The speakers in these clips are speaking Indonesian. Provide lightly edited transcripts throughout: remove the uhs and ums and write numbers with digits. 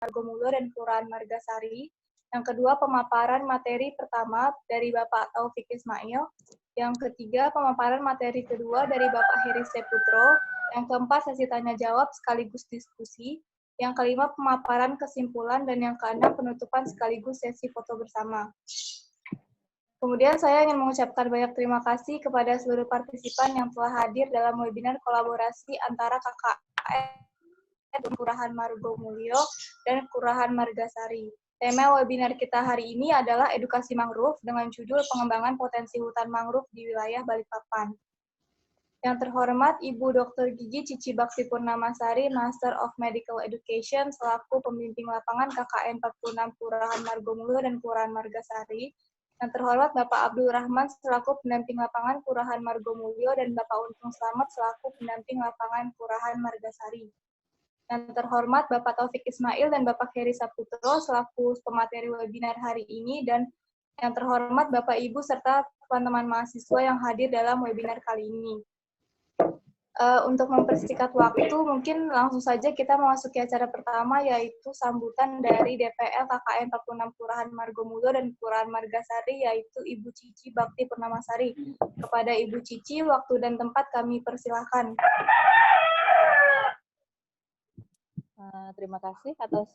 Margomulyo dan Kelurahan Margasari. Yang kedua, pemaparan materi pertama dari Bapak Taufik Ismail. Yang ketiga, pemaparan materi kedua dari Bapak Heri Seputro. Yang keempat, sesi tanya jawab sekaligus diskusi. Yang kelima, pemaparan kesimpulan. Dan yang keenam, penutupan sekaligus sesi foto bersama. Kemudian saya ingin mengucapkan banyak terima kasih kepada seluruh partisipan yang telah hadir dalam webinar kolaborasi antara KKN Kelurahan Margomulyo dan Kelurahan Margasari. Tema webinar kita hari ini adalah edukasi mangrove dengan judul pengembangan potensi hutan mangrove di wilayah Balikpapan. Yang terhormat Ibu Dr. Gigi Cici Bakti Purnamasari, Master of Medical Education, selaku pembimbing lapangan KKN 46 Kelurahan Margomulyo dan Kelurahan Margasari. Yang terhormat Bapak Abdul Rahman selaku pendamping lapangan Kelurahan Margomulyo dan Bapak Untung Slamet selaku pendamping lapangan Kelurahan Margasari. Yang terhormat Bapak Taufik Ismail dan Bapak Heri Saputro selaku pemateri webinar hari ini, dan yang terhormat Bapak Ibu serta teman-teman mahasiswa yang hadir dalam webinar kali ini. Untuk mempersingkat waktu, mungkin langsung saja kita memasuki acara pertama, yaitu sambutan dari DPL KKN 46 Kelurahan Margomulyo dan Kelurahan Margasari, yaitu Ibu Cici Bakti Purnamasari. Kepada Ibu Cici, waktu dan tempat kami persilahkan. Terima kasih atas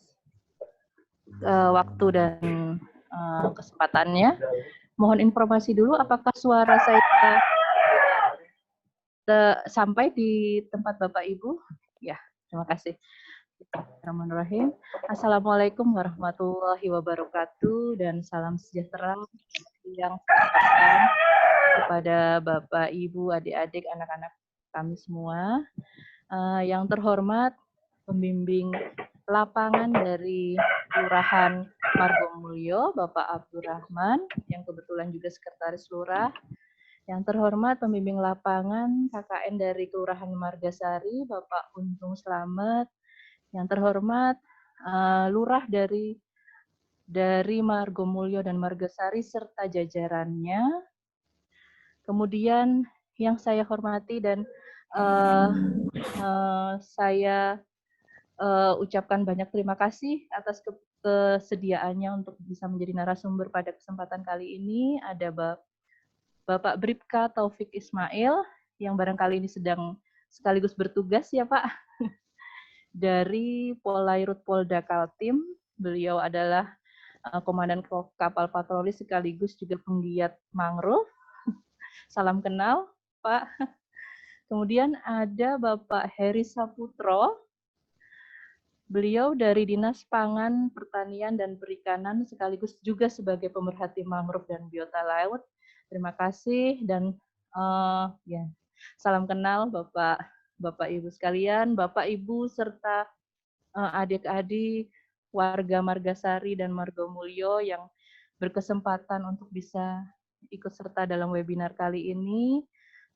waktu dan kesempatannya. Mohon informasi dulu, apakah suara saya sampai di tempat Bapak Ibu? Ya, terima kasih. Bismillahirrahmanirrahim. Assalamualaikum warahmatullahi wabarakatuh dan salam sejahtera yang saya sampaikan kepada Bapak, Ibu, adik-adik, anak-anak kami semua. Yang terhormat pembimbing lapangan dari Kelurahan Margomulyo, Bapak Abdul Rahman, yang kebetulan juga sekretaris lurah. Yang terhormat pembimbing lapangan KKN dari Kelurahan Margasari, Bapak Untung Slamet. Yang terhormat lurah dari Margomulyo dan Margasari serta jajarannya. Kemudian yang saya hormati dan saya ucapkan banyak terima kasih atas kesediaannya untuk bisa menjadi narasumber pada kesempatan kali ini. Ada Bapak Bribka Taufik Ismail, yang barangkali ini sedang sekaligus bertugas ya Pak, dari Polairut Polda Kaltim. Beliau adalah komandan kapal patroli sekaligus juga penggiat mangrove. Salam kenal Pak. Kemudian ada Bapak Heri Saputro. Beliau dari Dinas Pangan, Pertanian, dan Perikanan sekaligus juga sebagai pemerhati mangrove dan biota laut. Terima kasih dan ya, salam kenal Bapak Ibu sekalian, Bapak Ibu serta adik-adik warga Margasari dan Margomulyo yang berkesempatan untuk bisa ikut serta dalam webinar kali ini,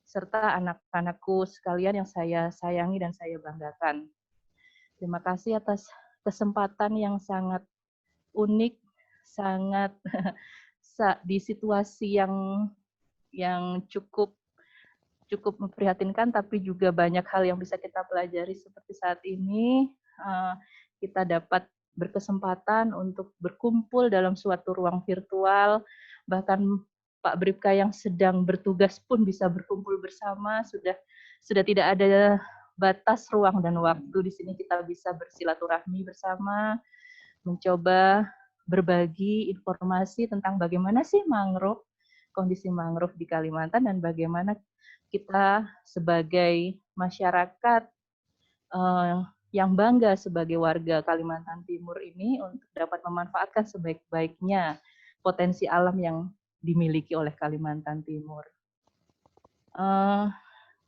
serta anak-anakku sekalian yang saya sayangi dan saya banggakan. Terima kasih atas kesempatan yang sangat unik, sangat di situasi yang cukup memprihatinkan, tapi juga banyak hal yang bisa kita pelajari seperti saat ini. Kita dapat berkesempatan untuk berkumpul dalam suatu ruang virtual, bahkan Pak Bribka yang sedang bertugas pun bisa berkumpul bersama, sudah tidak ada batas ruang dan waktu. Di sini kita bisa bersilaturahmi bersama, mencoba berbagi informasi tentang bagaimana sih mangrove, kondisi mangrove di Kalimantan, dan bagaimana kita sebagai masyarakat yang bangga sebagai warga Kalimantan Timur ini untuk dapat memanfaatkan sebaik-baiknya potensi alam yang dimiliki oleh Kalimantan Timur.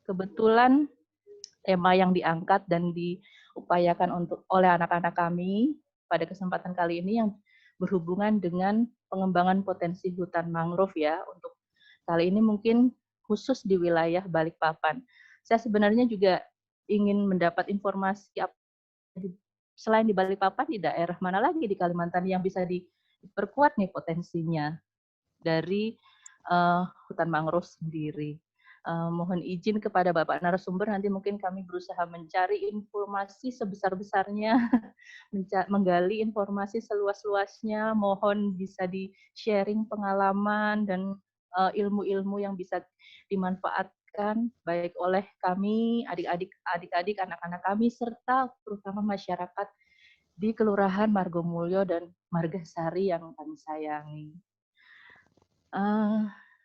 Kebetulan tema yang diangkat dan diupayakan oleh anak-anak kami pada kesempatan kali ini yang berhubungan dengan pengembangan potensi hutan mangrove ya. Untuk kali ini mungkin khusus di wilayah Balikpapan. Saya sebenarnya juga ingin mendapat informasi selain di Balikpapan, di daerah mana lagi di Kalimantan yang bisa diperkuat nih potensinya dari hutan mangrove sendiri. Mohon izin kepada Bapak narasumber, nanti mungkin kami berusaha mencari informasi sebesar-besarnya, menggali informasi seluas-luasnya, mohon bisa di-sharing pengalaman dan ilmu-ilmu yang bisa dimanfaatkan baik oleh kami, adik-adik, anak-anak kami, serta terutama masyarakat di Kelurahan Margomulyo dan Margasari yang kami sayangi.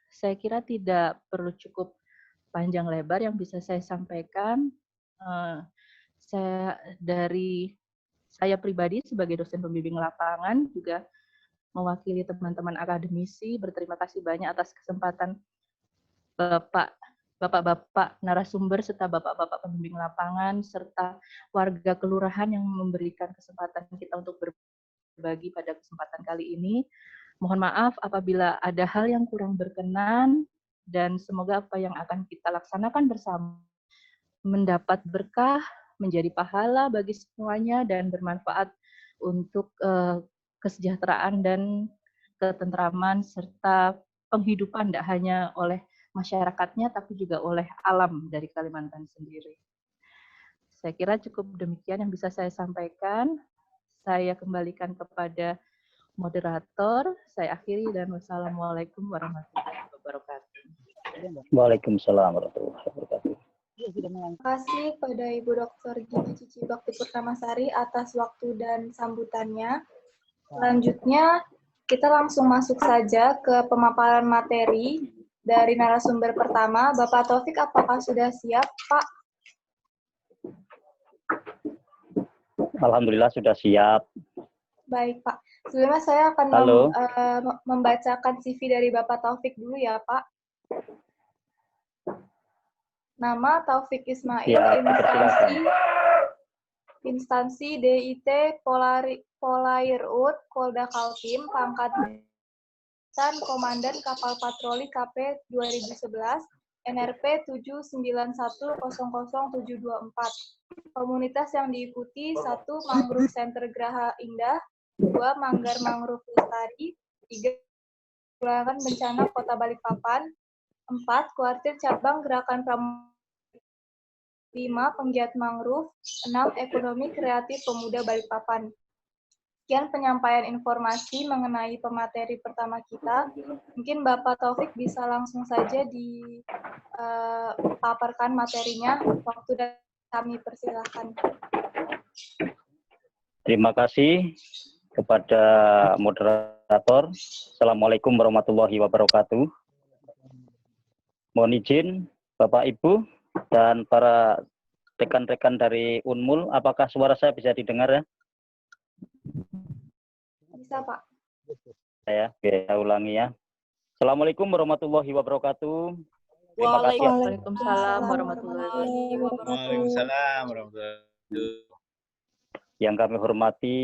Saya kira tidak perlu cukup panjang lebar yang bisa saya sampaikan. Saya pribadi sebagai dosen pembimbing lapangan juga mewakili teman-teman akademisi berterima kasih banyak atas kesempatan bapak-bapak narasumber serta bapak-bapak pembimbing lapangan serta warga kelurahan yang memberikan kesempatan kita untuk berbagi pada kesempatan kali ini. Mohon maaf apabila ada hal yang kurang berkenan dan semoga apa yang akan kita laksanakan bersama mendapat berkah, menjadi pahala bagi semuanya dan bermanfaat untuk kesejahteraan dan ketentraman serta penghidupan tidak hanya oleh masyarakatnya tapi juga oleh alam dari Kalimantan sendiri. Saya kira cukup demikian yang bisa saya sampaikan. Saya kembalikan kepada moderator. Saya akhiri dan wassalamualaikum warahmatullahi wabarakatuh. Waalaikumsalam warahmatullahi wabarakatuh. Terima kasih pada Ibu Dr. Gigi Cici Bakti Purnamasari atas waktu dan sambutannya. Selanjutnya, kita langsung masuk saja ke pemaparan materi dari narasumber pertama. Bapak Taufik, apakah sudah siap, Pak? Alhamdulillah sudah siap. Baik, Pak. Sebelumnya saya akan membacakan CV dari Bapak Taufik dulu ya, Pak. Nama Taufik Ismail, Ya, instansi DIT Polairut, Polda Kaltim, pangkat Komandan Kapal Patroli KP 2011, NRP 791000724. Komunitas yang diikuti 1. Mangrove Center Graha Indah, 2. Manggar Mangrove Lestari, 3. Penanggulangan Bencana Kota Balikpapan, 4. Kuartir Cabang Gerakan Pramuka, 5. Penggiat Mangrove, 6. Ekonomi Kreatif Pemuda Balikpapan. Sekian penyampaian informasi mengenai pemateri pertama kita. Mungkin Bapak Taufik bisa langsung saja dipaparkan materinya. Waktu dan kami persilahkan. Terima kasih kepada moderator. Assalamualaikum warahmatullahi wabarakatuh. Mohon izin Bapak Ibu dan para rekan-rekan dari Unmul, apakah suara saya bisa didengar ya? Bisa, Pak. Saya ulangi ya. Assalamualaikum warahmatullahi wabarakatuh. Terima kasih. Waalaikumsalam warahmatullahi wabarakatuh. Waalaikumsalam warahmatullahi wabarakatuh. Yang kami hormati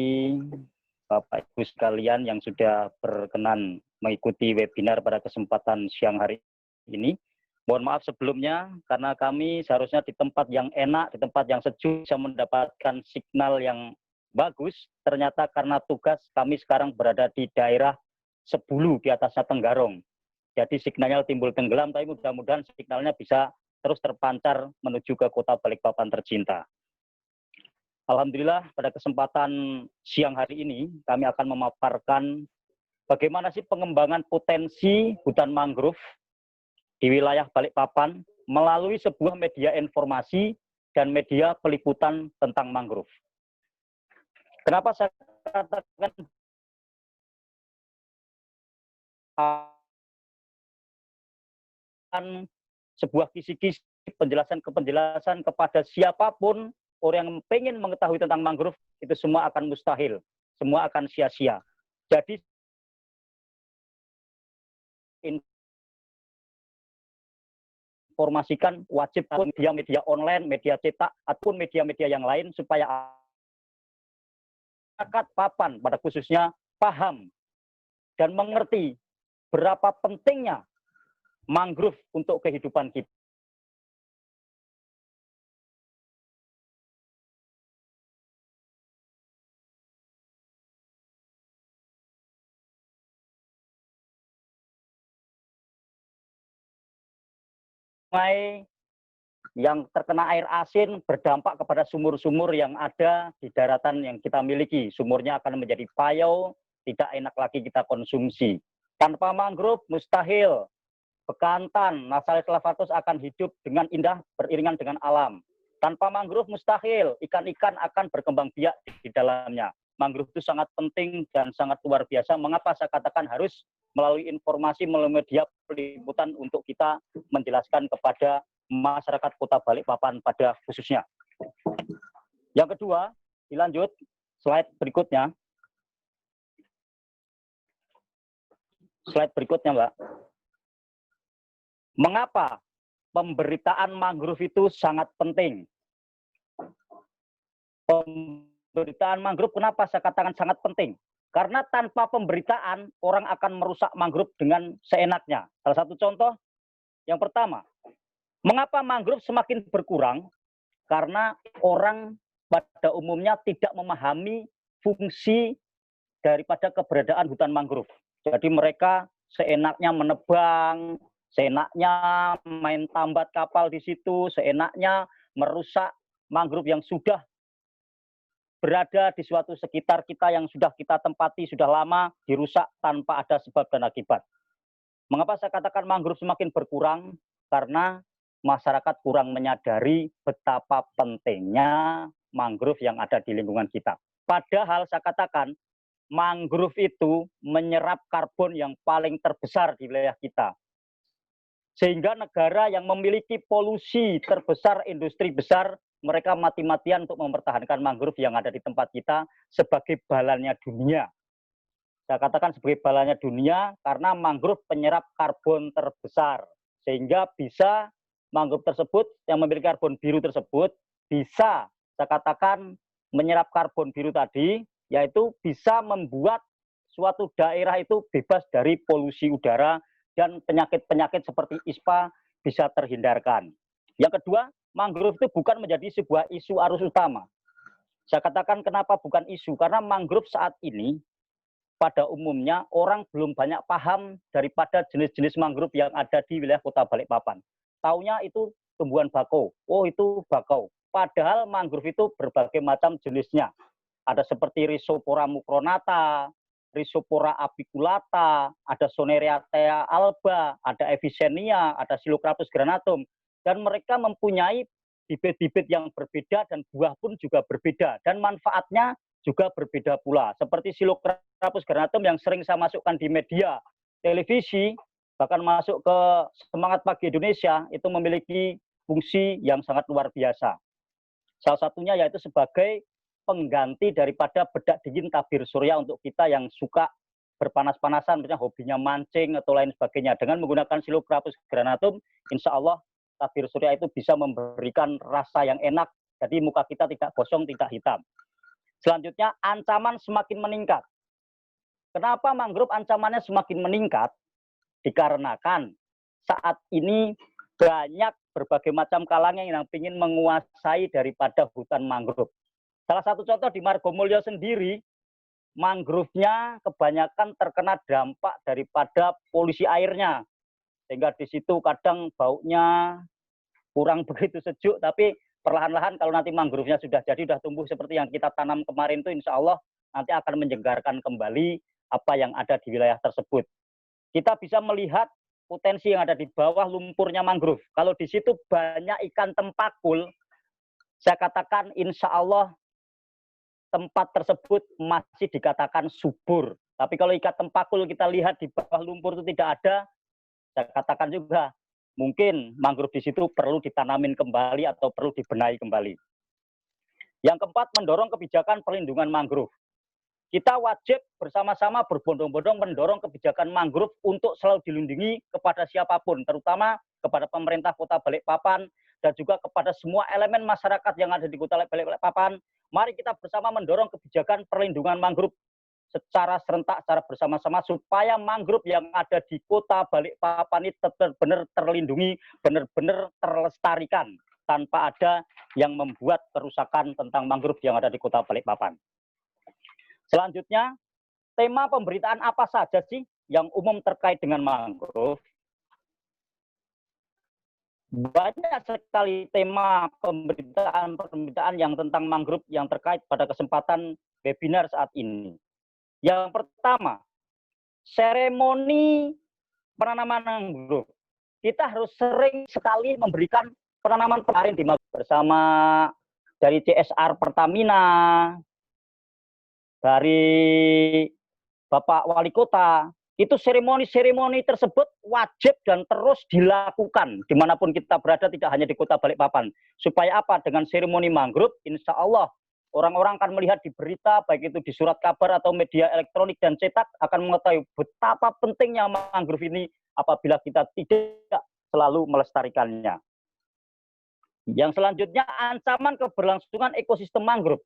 Bapak Ibu sekalian yang sudah berkenan mengikuti webinar pada kesempatan siang hari ini. Mohon maaf sebelumnya karena kami seharusnya di tempat yang enak, di tempat yang sejuk bisa mendapatkan signal yang bagus. Ternyata karena tugas kami sekarang berada di daerah Sebulu di atasnya Tenggarong. Jadi signalnya timbul tenggelam, tapi mudah-mudahan signalnya bisa terus terpancar menuju ke kota Balikpapan tercinta. Alhamdulillah pada kesempatan siang hari ini kami akan memaparkan bagaimana sih pengembangan potensi hutan mangrove di wilayah Balikpapan melalui sebuah media informasi dan media peliputan tentang mangrove. Kenapa saya katakan sebuah kisi-kisi penjelasan kepada siapapun orang yang pengen mengetahui tentang mangrove, itu semua akan mustahil, semua akan sia-sia. Jadi informasikan wajib media-media online, media cetak, ataupun media-media yang lain supaya masyarakat papan pada khususnya paham dan mengerti berapa pentingnya mangrove untuk kehidupan kita. sungai yang terkena air asin berdampak kepada sumur-sumur yang ada di daratan yang kita miliki. Sumurnya akan menjadi payau, tidak enak lagi kita konsumsi. Tanpa mangrove mustahil bekantan, Nassalis clavatus akan hidup dengan indah beriringan dengan alam. Tanpa mangrove mustahil ikan-ikan akan berkembang biak di dalamnya. Mangrove itu sangat penting dan sangat luar biasa. Mengapa saya katakan harus melalui informasi, melalui media peliputan untuk kita menjelaskan kepada masyarakat Kota Balikpapan pada khususnya. Yang kedua, dilanjut, slide berikutnya. Slide berikutnya, Mbak. Mengapa pemberitaan mangrove itu sangat penting? Pemberitaan mangrove kenapa saya katakan sangat penting? Karena tanpa pemberitaan, orang akan merusak mangrove dengan seenaknya. Salah satu contoh, yang pertama, mengapa mangrove semakin berkurang? Karena orang pada umumnya tidak memahami fungsi daripada keberadaan hutan mangrove. Jadi mereka seenaknya menebang, seenaknya main tambat kapal di situ, seenaknya merusak mangrove yang sudah berada di suatu sekitar kita yang sudah kita tempati sudah lama, dirusak tanpa ada sebab dan akibat. Mengapa saya katakan mangrove semakin berkurang? Karena masyarakat kurang menyadari betapa pentingnya mangrove yang ada di lingkungan kita. Padahal saya katakan, mangrove itu menyerap karbon yang paling terbesar di wilayah kita. Sehingga negara yang memiliki polusi terbesar, industri besar, mereka mati-matian untuk mempertahankan mangrove yang ada di tempat kita sebagai balannya dunia. Saya katakan sebagai balannya dunia karena mangrove penyerap karbon terbesar. Sehingga bisa mangrove tersebut yang memiliki karbon biru tersebut bisa saya katakan menyerap karbon biru tadi, yaitu bisa membuat suatu daerah itu bebas dari polusi udara dan penyakit-penyakit seperti ISPA bisa terhindarkan. Yang kedua, mangrove itu bukan menjadi sebuah isu arus utama. Saya katakan kenapa bukan isu, karena mangrove saat ini pada umumnya orang belum banyak paham daripada jenis-jenis mangrove yang ada di wilayah Kota Balikpapan. Taunya itu tumbuhan bakau, oh itu bakau. Padahal mangrove itu berbagai macam jenisnya. Ada seperti Rhizopora mucronata, Rhizopora apiculata, ada Sonereatea alba, ada Avicennia, ada Psilocyprus granatum. Dan mereka mempunyai bibit-bibit yang berbeda dan buah pun juga berbeda. Dan manfaatnya juga berbeda pula. Seperti Psilocyprus granatum yang sering saya masukkan di media televisi, bahkan masuk ke Semangat Pagi Indonesia, itu memiliki fungsi yang sangat luar biasa. Salah satunya yaitu sebagai pengganti daripada bedak dingin tabir surya untuk kita yang suka berpanas-panasan, misalnya hobinya mancing atau lain sebagainya. Dengan menggunakan Psilocyprus granatum, insya Allah tabir surya itu bisa memberikan rasa yang enak, jadi muka kita tidak gosong, tidak hitam. Selanjutnya, ancaman semakin meningkat. Kenapa mangrove ancamannya semakin meningkat? Dikarenakan saat ini banyak berbagai macam kalangan yang ingin menguasai daripada hutan mangrove. Salah satu contoh di Margomulyo sendiri, mangrove-nya kebanyakan terkena dampak daripada polusi airnya. Sehingga di situ kadang baunya kurang begitu sejuk, tapi perlahan-lahan kalau nanti mangrove-nya sudah jadi, sudah tumbuh seperti yang kita tanam kemarin itu, insya Allah nanti akan menjenggarkan kembali apa yang ada di wilayah tersebut. Kita bisa melihat potensi yang ada di bawah lumpurnya mangrove. Kalau di situ banyak ikan tempakul, saya katakan insya Allah tempat tersebut masih dikatakan subur. Tapi kalau ikan tempakul kita lihat di bawah lumpur itu tidak ada, saya katakan juga mungkin mangrove di situ perlu ditanamin kembali atau perlu dibenahi kembali. Yang keempat, mendorong kebijakan perlindungan mangrove. Kita wajib bersama-sama berbondong-bondong mendorong kebijakan mangrove untuk selalu dilindungi kepada siapapun, terutama kepada pemerintah Kota Balikpapan dan juga kepada semua elemen masyarakat yang ada di Kota Balikpapan. Mari kita bersama mendorong kebijakan perlindungan mangrove secara serentak, secara bersama-sama, supaya mangrove yang ada di Kota Balikpapan ini benar-benar terlindungi, benar-benar terlestarikan, tanpa ada yang membuat kerusakan tentang mangrove yang ada di Kota Balikpapan. Selanjutnya, tema pemberitaan apa saja sih yang umum terkait dengan mangrove? banyak sekali tema pemberitaan yang tentang mangrove yang terkait pada kesempatan webinar saat ini. Yang pertama, seremoni penanaman mangrove. Kita harus sering sekali memberikan penanaman kemarin di bersama dari CSR Pertamina, dari Bapak Wali Kota. Itu seremoni-seremoni tersebut wajib dan terus dilakukan dimanapun kita berada, tidak hanya di Kota Balikpapan. Supaya apa? Dengan seremoni mangrove, insya Allah orang-orang akan melihat di berita, baik itu di surat kabar atau media elektronik dan cetak, akan mengetahui betapa pentingnya mangrove ini apabila kita tidak selalu melestarikannya. Yang selanjutnya, ancaman keberlangsungan ekosistem mangrove.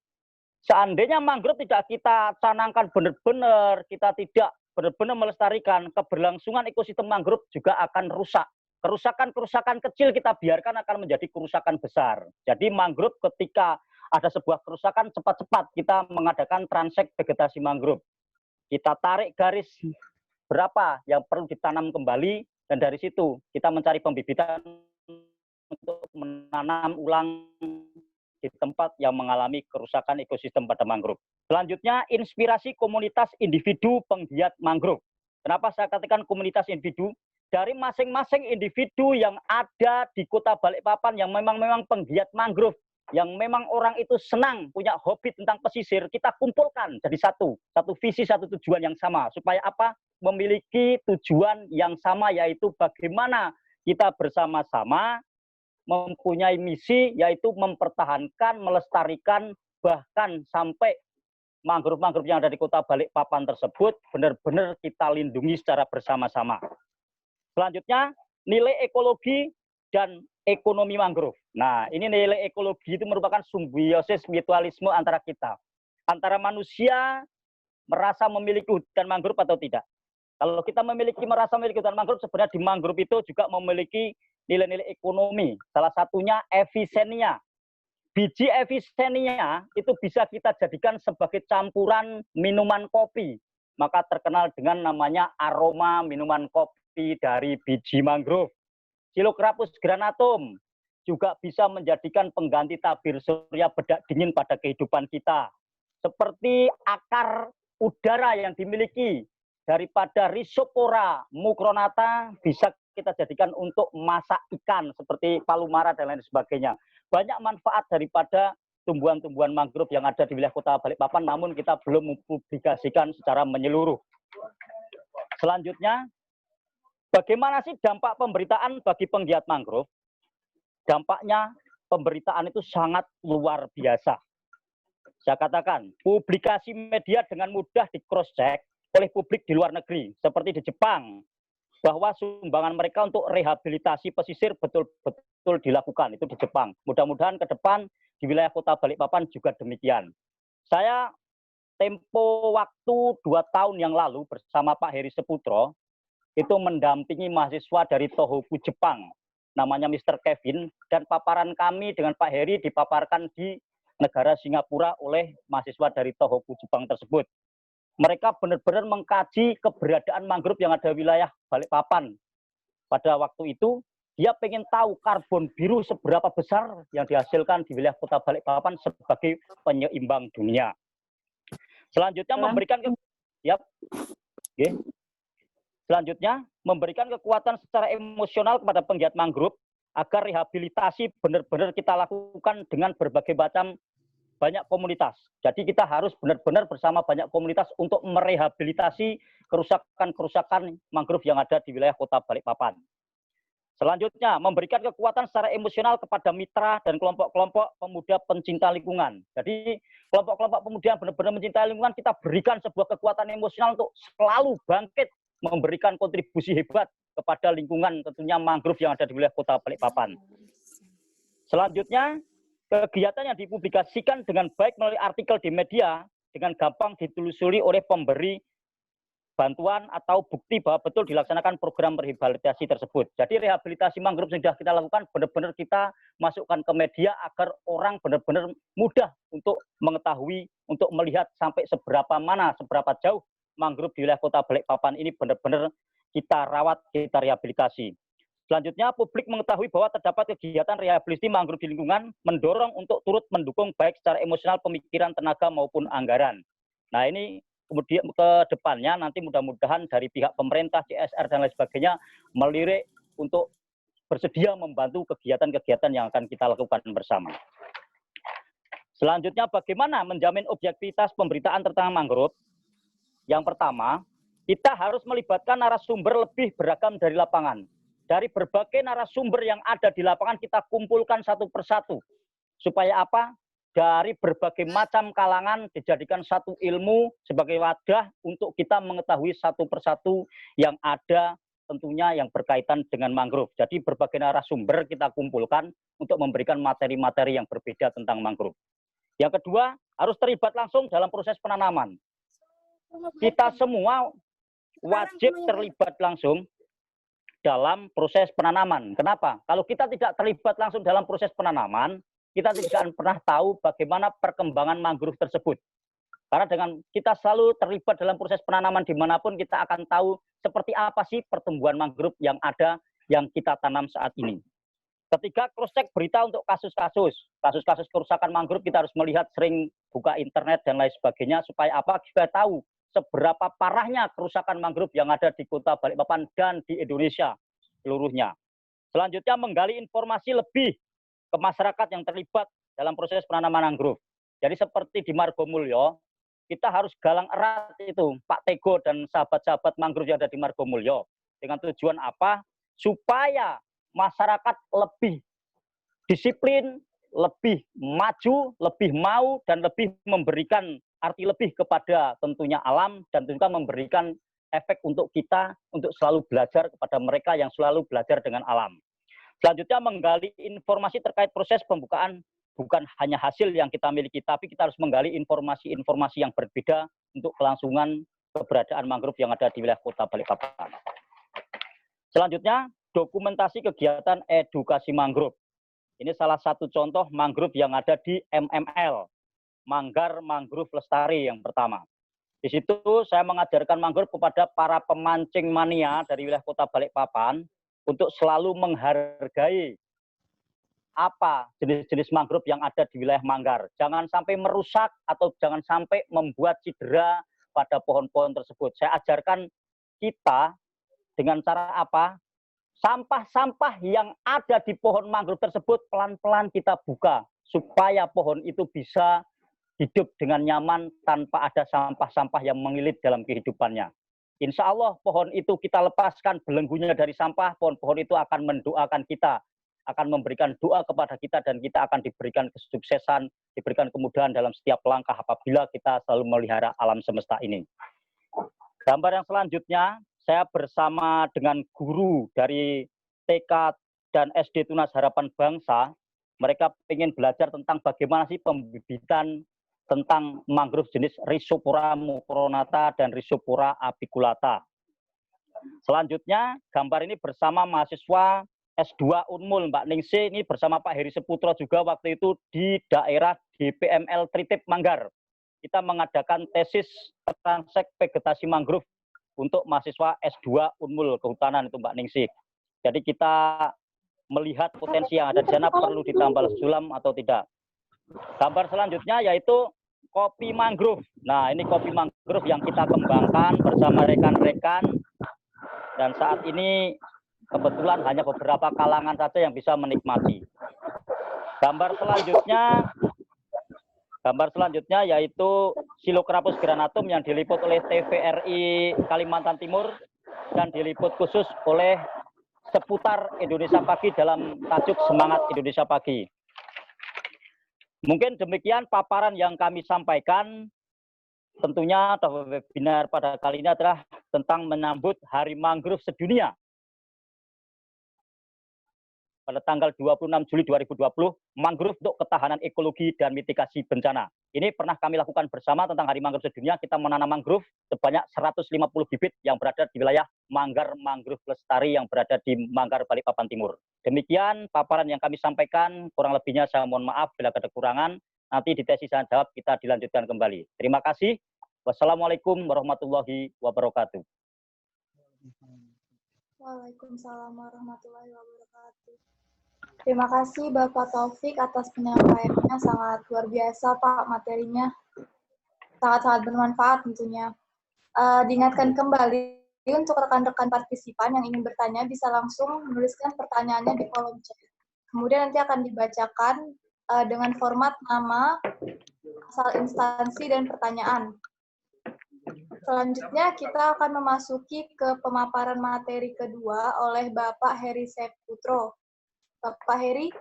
Seandainya mangrove tidak kita canangkan benar-benar, kita tidak benar-benar melestarikan, keberlangsungan ekosistem mangrove juga akan rusak. Kerusakan-kerusakan kecil kita biarkan akan menjadi kerusakan besar. Jadi mangrove ketika ada sebuah kerusakan, cepat-cepat kita mengadakan transek vegetasi mangrove. Kita tarik garis berapa yang perlu ditanam kembali, dan dari situ kita mencari pembibitan untuk menanam ulang di tempat yang mengalami kerusakan ekosistem pada mangrove. Selanjutnya, inspirasi komunitas individu penggiat mangrove. Kenapa saya katakan komunitas individu? Dari masing-masing individu yang ada di Kota Balikpapan yang memang penggiat mangrove, yang memang orang itu senang, punya hobi tentang pesisir, kita kumpulkan jadi satu visi, satu tujuan yang sama. Supaya apa? Memiliki tujuan yang sama, yaitu bagaimana kita bersama-sama mempunyai misi, yaitu mempertahankan, melestarikan, bahkan sampai mangrove-mangrove yang ada di Kota Balikpapan tersebut benar-benar kita lindungi secara bersama-sama. Selanjutnya, nilai ekologi dan ekonomi mangrove. Nah, ini nilai ekologi itu merupakan simbiosis mutualisme antara kita. Antara manusia merasa memiliki hutan mangrove atau tidak. Kalau kita merasa memiliki hutan mangrove, sebenarnya di mangrove itu juga memiliki nilai-nilai ekonomi. Salah satunya efisiennya. Biji efisiennya itu bisa kita jadikan sebagai campuran minuman kopi. Maka terkenal dengan namanya aroma minuman kopi dari biji mangrove. Xylocrapus granatum juga bisa menjadikan pengganti tabir surya bedak dingin pada kehidupan kita. Seperti akar udara yang dimiliki daripada Rhizopora mucronata bisa kita jadikan untuk masak ikan seperti palumara dan lain sebagainya. Banyak manfaat daripada tumbuhan-tumbuhan mangrove yang ada di wilayah Kota Balikpapan, namun kita belum mempublikasikan secara menyeluruh. Selanjutnya, bagaimana sih dampak pemberitaan bagi penggiat mangrove? Dampaknya pemberitaan itu sangat luar biasa. Saya katakan, publikasi media dengan mudah di cross-check oleh publik di luar negeri, seperti di Jepang, bahwa sumbangan mereka untuk rehabilitasi pesisir betul-betul dilakukan, itu di Jepang. Mudah-mudahan ke depan di wilayah Kota Balikpapan juga demikian. Saya tempo waktu 2 tahun yang lalu bersama Pak Heri Seputro, itu mendampingi mahasiswa dari Tohoku Jepang, namanya Mr. Kevin, dan paparan kami dengan Pak Heri dipaparkan di negara Singapura oleh mahasiswa dari Tohoku Jepang tersebut. Mereka benar-benar mengkaji keberadaan mangrove yang ada di wilayah Balikpapan. Pada waktu itu, dia pengen tahu karbon biru seberapa besar yang dihasilkan di wilayah Kota Balikpapan sebagai penyeimbang dunia. Selanjutnya memberikan kekuatan secara emosional kepada penggiat mangrove agar rehabilitasi benar-benar kita lakukan dengan berbagai macam banyak komunitas. Jadi kita harus benar-benar bersama banyak komunitas untuk merehabilitasi kerusakan-kerusakan mangrove yang ada di wilayah Kota Balikpapan. Selanjutnya, memberikan kekuatan secara emosional kepada mitra dan kelompok-kelompok pemuda pencinta lingkungan. Jadi kelompok-kelompok pemuda yang benar-benar mencintai lingkungan, kita berikan sebuah kekuatan emosional untuk selalu bangkit memberikan kontribusi hebat kepada lingkungan, tentunya mangrove yang ada di wilayah Kota Balikpapan. Selanjutnya, kegiatan yang dipublikasikan dengan baik melalui artikel di media dengan gampang ditelusuri oleh pemberi bantuan atau bukti bahwa betul dilaksanakan program rehabilitasi tersebut. Jadi rehabilitasi mangrove sudah kita lakukan, benar-benar kita masukkan ke media agar orang benar-benar mudah untuk mengetahui, untuk melihat sampai seberapa jauh mangrove di wilayah Kota Balikpapan ini benar-benar kita rawat, kita rehabilitasi. Selanjutnya, publik mengetahui bahwa terdapat kegiatan rehabilitasi mangrove di lingkungan, mendorong untuk turut mendukung baik secara emosional, pemikiran, tenaga, maupun anggaran. Nah, ini kemudian ke depannya nanti mudah-mudahan dari pihak pemerintah, CSR, dan lain sebagainya melirik untuk bersedia membantu kegiatan-kegiatan yang akan kita lakukan bersama. Selanjutnya, bagaimana menjamin objektivitas pemberitaan tentang mangrove? Yang pertama, kita harus melibatkan narasumber lebih beragam dari lapangan. Dari berbagai narasumber yang ada di lapangan kita kumpulkan satu persatu. Supaya apa? Dari berbagai macam kalangan dijadikan satu ilmu sebagai wadah untuk kita mengetahui satu persatu yang ada tentunya yang berkaitan dengan mangrove. Jadi berbagai narasumber kita kumpulkan untuk memberikan materi-materi yang berbeda tentang mangrove. Yang kedua, harus terlibat langsung dalam proses penanaman. Kita semua wajib terlibat langsung dalam proses penanaman. Kenapa? Kalau kita tidak terlibat langsung dalam proses penanaman, kita tidak akan pernah tahu bagaimana perkembangan mangrove tersebut. Karena dengan kita selalu terlibat dalam proses penanaman dimanapun, kita akan tahu seperti apa sih pertumbuhan mangrove yang ada, yang kita tanam saat ini. Ketiga, cross-check berita untuk kasus-kasus kerusakan mangrove, kita harus melihat, sering buka internet dan lain sebagainya, supaya apa? Kita tahu seberapa parahnya kerusakan mangrove yang ada di Kota Balikpapan dan di Indonesia seluruhnya. Selanjutnya, menggali informasi lebih ke masyarakat yang terlibat dalam proses penanaman mangrove. Jadi seperti di Margomulyo, kita harus galang erat itu Pak Tego dan sahabat-sahabat mangrove yang ada di Margomulyo. Dengan tujuan apa? Supaya masyarakat lebih disiplin, lebih maju, lebih mau, dan lebih memberikan arti lebih kepada tentunya alam, dan juga memberikan efek untuk kita untuk selalu belajar kepada mereka yang selalu belajar dengan alam. Selanjutnya, menggali informasi terkait proses pembukaan, bukan hanya hasil yang kita miliki, tapi kita harus menggali informasi-informasi yang berbeda untuk kelangsungan keberadaan mangrove yang ada di wilayah Kota Balikpapan. Selanjutnya, dokumentasi kegiatan edukasi mangrove. Ini salah satu contoh mangrove yang ada di MML, Manggar Mangrove Lestari yang pertama. Di situ saya mengajarkan mangrove kepada para pemancing mania dari wilayah Kota Balikpapan untuk selalu menghargai apa jenis-jenis mangrove yang ada di wilayah Manggar. Jangan sampai merusak atau jangan sampai membuat cedera pada pohon-pohon tersebut. Saya ajarkan kita dengan cara apa? Sampah-sampah yang ada di pohon mangrove tersebut pelan-pelan kita buka supaya pohon itu bisa hidup dengan nyaman tanpa ada sampah-sampah yang mengilit dalam kehidupannya. Insya Allah pohon itu kita lepaskan belenggunya dari sampah, pohon-pohon itu akan mendoakan kita, akan memberikan doa kepada kita, dan kita akan diberikan kesuksesan, diberikan kemudahan dalam setiap langkah apabila kita selalu melihara alam semesta ini. Gambar yang selanjutnya, saya bersama dengan guru dari TK dan SD Tunas Harapan Bangsa. Mereka ingin belajar tentang bagaimana sih pembibitan tentang mangrove jenis Rhizopora mucronata dan Rhizopora apiculata. Selanjutnya, gambar ini bersama mahasiswa S2 Unmul, Mbak Ningsih, ini bersama Pak Heri Seputro juga waktu itu di daerah DPML Tritip Manggar. Kita mengadakan tesis transek vegetasi mangrove untuk mahasiswa S2 Unmul Kehutanan itu Mbak Ningsih. Jadi kita melihat potensi yang ada di sana perlu ditambah sulam atau tidak. Gambar selanjutnya yaitu kopi mangrove. Nah, ini kopi mangrove yang kita kembangkan bersama rekan-rekan, dan saat ini kebetulan hanya beberapa kalangan saja yang bisa menikmati. Gambar selanjutnya yaitu Psilocarpus granatum yang diliput oleh TVRI Kalimantan Timur dan diliput khusus oleh Seputar Indonesia Pagi dalam tajuk Semangat Indonesia Pagi. Mungkin demikian paparan yang kami sampaikan. Tentunya webinar pada kali ini adalah tentang menyambut Hari Mangrove Sedunia. Pada tanggal 26 Juli 2020, mangrove untuk ketahanan ekologi dan mitigasi bencana. Ini pernah kami lakukan bersama tentang Hari Mangrove Sedunia. Kita menanam mangrove sebanyak 150 bibit yang berada di wilayah Manggar Mangrove Lestari yang berada di Manggar Balikpapan Timur. Demikian paparan yang kami sampaikan, kurang lebihnya saya mohon maaf bila ada kekurangan. Nanti di sesi tanya jawab kita dilanjutkan kembali. Terima kasih. Wassalamualaikum warahmatullahi wabarakatuh. Waalaikumsalam warahmatullahi wabarakatuh. Terima kasih Bapak Taufik atas penyampaiannya, sangat luar biasa Pak materinya, sangat-sangat bermanfaat tentunya. Diingatkan kembali untuk rekan-rekan partisipan yang ingin bertanya bisa langsung menuliskan pertanyaannya di kolom chat. Kemudian nanti akan dibacakan dengan format nama, asal instansi, dan pertanyaan. Selanjutnya kita akan memasuki ke pemaparan materi kedua oleh Bapak Heri Seputro. Bapak Heri.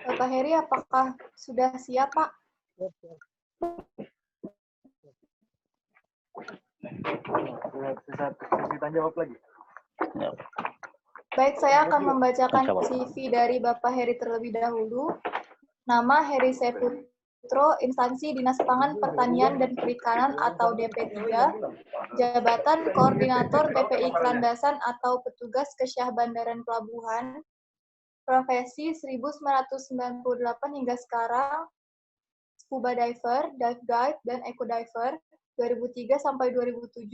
Bapak Heri, apakah sudah siap, Pak? Kita jawab lagi. Baik, saya akan membacakan CV dari Bapak Heri terlebih dahulu. Nama Heri Seputro, instansi Dinas Pangan Pertanian dan Perikanan atau DP3, jabatan Koordinator PPI Landasan atau Petugas Kesyah Bandaran Pelabuhan, profesi 1998 hingga sekarang, scuba diver, dive guide, dan eco diver, 2003 sampai 2007,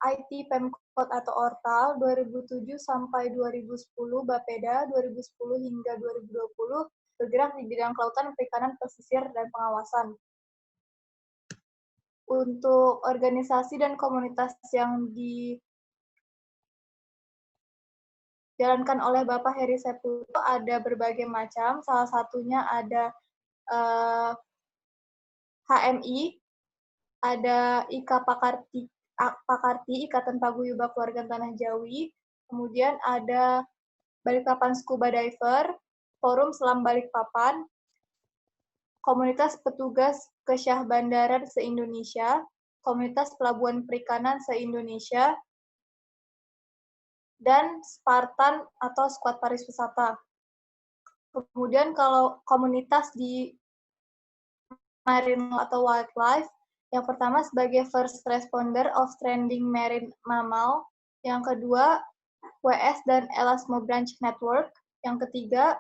IT Pemkot atau Ortal, 2007 sampai 2010, Bapeda, 2010 hingga 2020, bergerak di bidang kelautan, perikanan, pesisir, dan pengawasan. Untuk organisasi dan komunitas yang dijalankan oleh Bapak Heri Seputro ada berbagai macam, salah satunya ada HMI, ada IKA Pakarti, Ikatan Paguyuban Keluarga Tanah Jawi, kemudian ada Balikpapan Scuba Diver, Forum Selam Balikpapan, Komunitas Petugas Kesyah Bandaran se-Indonesia, Komunitas Pelabuhan Perikanan se-Indonesia, dan Spartan atau Squad Pariwisata. Kemudian kalau komunitas di Marine atau Wildlife, yang pertama sebagai first responder of trending marine mammal, yang kedua WS dan Elasmo Branch Network, yang ketiga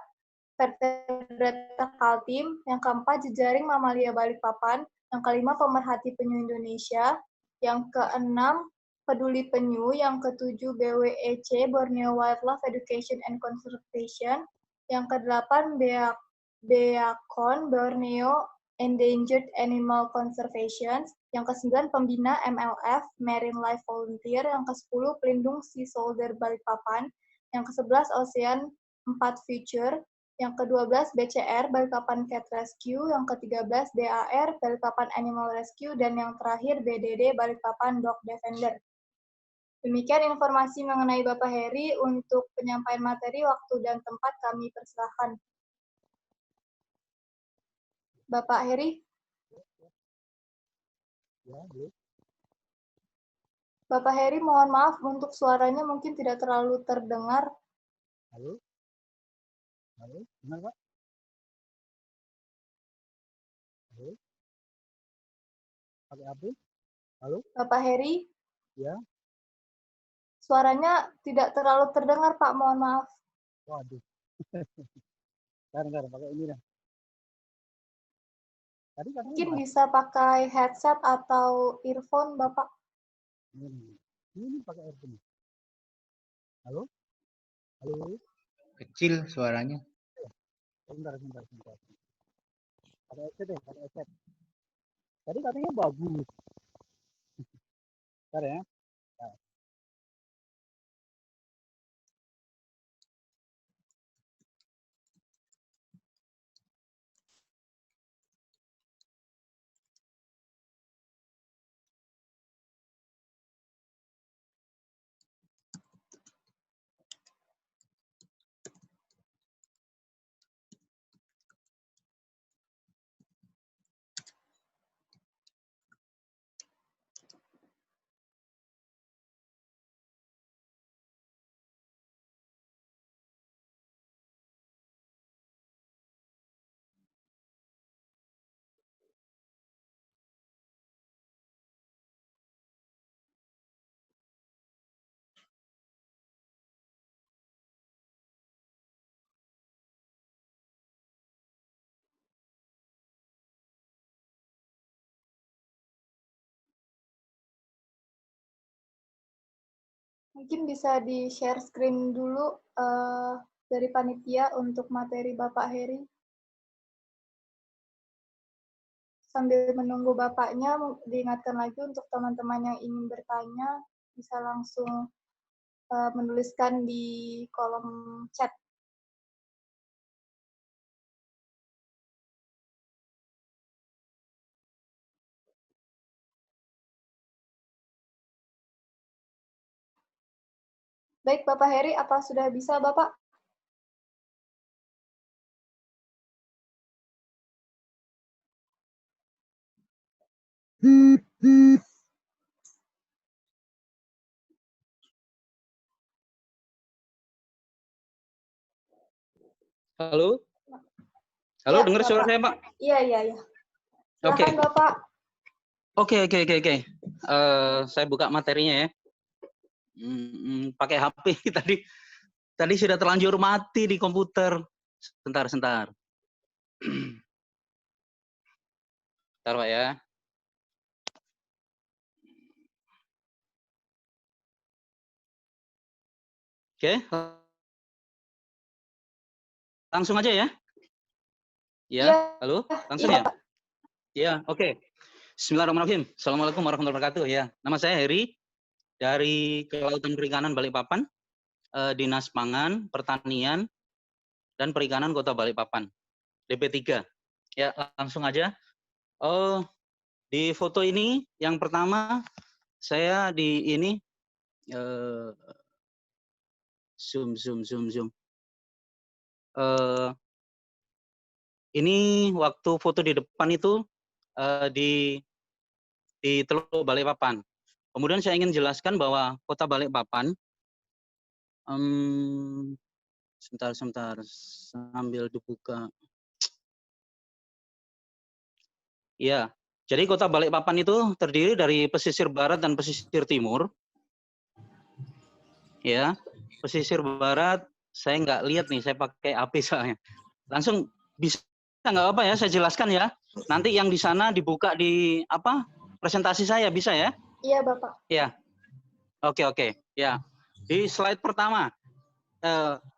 Vertebrata Kaltim, yang keempat jejaring mamalia Balikpapan, yang kelima pemerhati penyu Indonesia, yang keenam peduli penyu, yang ketujuh BWEC Borneo Wildlife Education and Conservation, yang kedelapan Beacon Borneo Endangered Animal Conservation, yang ke-9 pembina MLF Marine Life Volunteer, yang ke-10 pelindung Sea Soldier Balikpapan, yang ke-11 Ocean 4 Future, yang ke-12 BCR Balikpapan Cat Rescue, yang ke-13 DAR Balikpapan Animal Rescue, dan yang terakhir BDD Balikpapan Dog Defender. Demikian informasi mengenai Bapak Heri. Untuk penyampaian materi, waktu dan tempat kami persilahkan. Bapak Heri. Bapak Heri, mohon maaf untuk suaranya mungkin tidak terlalu terdengar. Halo? Halo? Dengar, Pak? Halo? Pakai HP? Halo? Bapak Heri? Ya? Suaranya tidak terlalu terdengar, Pak. Mohon maaf. Waduh. Bentar, pakai ini dah. Tadi katanya Mungkin Mas. bisa pakai headset atau earphone, Bapak. Ini pakai earphone. Halo? Halo? Kecil suaranya. Sebentar. Pakai headset deh, pakai headset. Tadi katanya bagus. Bentar ya. Mungkin bisa di-share screen dulu dari panitia untuk materi Bapak Heri. Sambil menunggu Bapaknya, diingatkan lagi untuk teman-teman yang ingin bertanya, bisa langsung menuliskan di kolom chat. Baik, Bapak Heri, apa sudah bisa, Bapak? Halo? Halo, Ya, dengar suara Bapak. saya, Pak? Iya. Oke. Silakan, Bapak. Oke. Saya buka materinya ya. Pakai HP tadi sudah terlanjur mati di komputer. Sebentar. Bentar, Pak ya. Oke. Langsung aja ya. Ya, Iya. halo? Langsung Iya, ya? Pak. Ya, oke. Bismillahirrahmanirrahim. Assalamualaikum warahmatullahi wabarakatuh. Ya, nama saya Heri dari Kelautan Perikanan Balikpapan, Dinas Pangan, Pertanian, dan Perikanan Kota Balikpapan, DP3. Ya, langsung aja. Oh, di foto ini yang pertama saya di ini zoom. Ini waktu foto di depan itu di Teluk Balikpapan. Kemudian saya ingin jelaskan bahwa Kota Balikpapan, sebentar sambil dibuka. Ya, jadi Kota Balikpapan itu terdiri dari pesisir barat dan pesisir timur. Ya, pesisir barat saya nggak lihat nih, saya pakai HP soalnya. Langsung bisa nggak apa ya, saya jelaskan ya. Nanti yang di sana dibuka di apa presentasi saya bisa ya? Iya, Bapak. Ya, oke. Ya, di slide pertama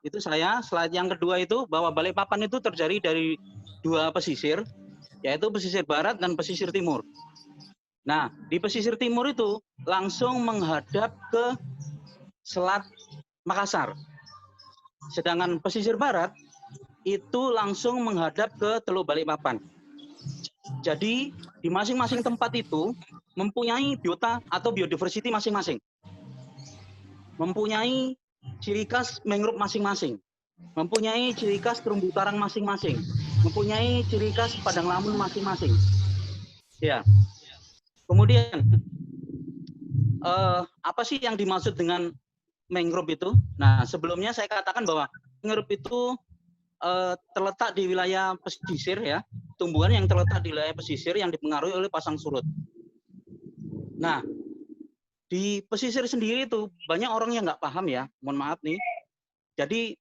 itu saya, slide yang kedua itu bahwa Balikpapan itu terdiri dari dua pesisir, yaitu pesisir barat dan pesisir timur. Nah, di pesisir timur itu langsung menghadap ke Selat Makassar. Sedangkan pesisir barat itu langsung menghadap ke Teluk Balikpapan. Jadi di masing-masing tempat itu mempunyai biota atau biodiversity masing-masing. Mempunyai ciri khas mangrove masing-masing. Mempunyai ciri khas terumbu karang masing-masing. Mempunyai ciri khas padang lamun masing-masing. Ya. Kemudian apa sih yang dimaksud dengan mangrove itu? Nah, sebelumnya saya katakan bahwa mangrove itu terletak di wilayah pesisir ya, tumbuhan yang terletak di wilayah pesisir yang dipengaruhi oleh pasang surut. Nah, di pesisir sendiri itu banyak orang yang nggak paham ya, mohon maaf nih. Jadi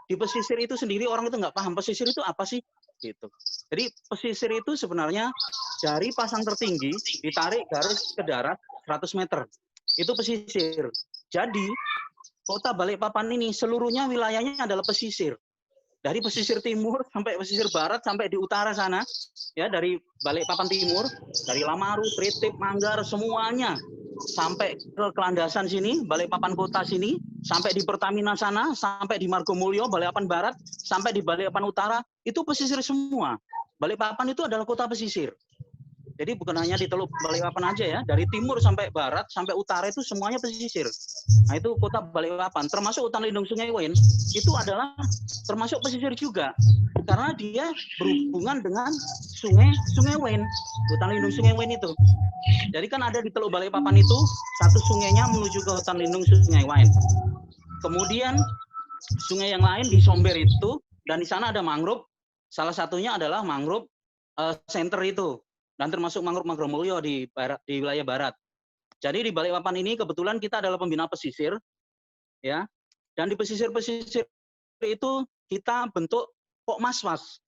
di pesisir itu sendiri orang itu nggak paham pesisir itu apa sih, gitu. Jadi pesisir itu sebenarnya dari pasang tertinggi ditarik garis ke darat 100 meter, itu pesisir. Jadi Kota Balikpapan ini seluruhnya wilayahnya adalah pesisir. Dari pesisir timur sampai pesisir barat sampai di utara sana, ya dari Balikpapan Timur, dari Lamaru, Tritip, Manggar, semuanya sampai ke Kelandasan sini, Balikpapan Kota sini, sampai di Pertamina sana, sampai di Margomulyo, Balikpapan Barat, sampai di Balikpapan Utara, itu pesisir semua. Balikpapan itu adalah kota pesisir. Jadi bukan hanya di Teluk Balikpapan aja ya, dari timur sampai barat sampai utara itu semuanya pesisir. Nah itu Kota Balikpapan, termasuk hutan lindung Sungai Wen, itu adalah termasuk pesisir juga, karena dia berhubungan dengan Sungai Wen, hutan lindung Sungai Wen itu. Jadi kan ada di Teluk Balikpapan itu satu sungainya menuju ke hutan lindung Sungai Wen. Kemudian sungai yang lain di Somber itu, dan di sana ada mangrove. Salah satunya adalah mangrove center itu, dan termasuk mangrove Margomulyo di wilayah barat. Jadi di Balikpapan ini kebetulan kita adalah pembina pesisir, ya. Dan di pesisir-pesisir itu kita bentuk Pokmaswas,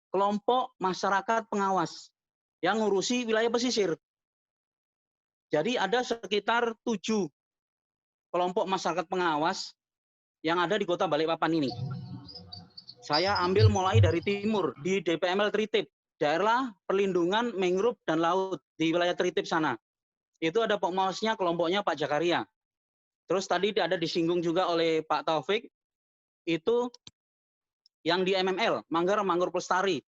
kelompok masyarakat pengawas yang ngurusi wilayah pesisir. Jadi ada sekitar 7 kelompok masyarakat pengawas yang ada di Kota Balikpapan ini. Saya ambil mulai dari timur di DPML Tritip, daerah perlindungan mangrove dan laut di wilayah Tritip sana. Itu ada pokmawasnya kelompoknya Pak Jakaria. Terus tadi ada disinggung juga oleh Pak Taufik, itu yang di MML, Manggar Mangrove Lestari.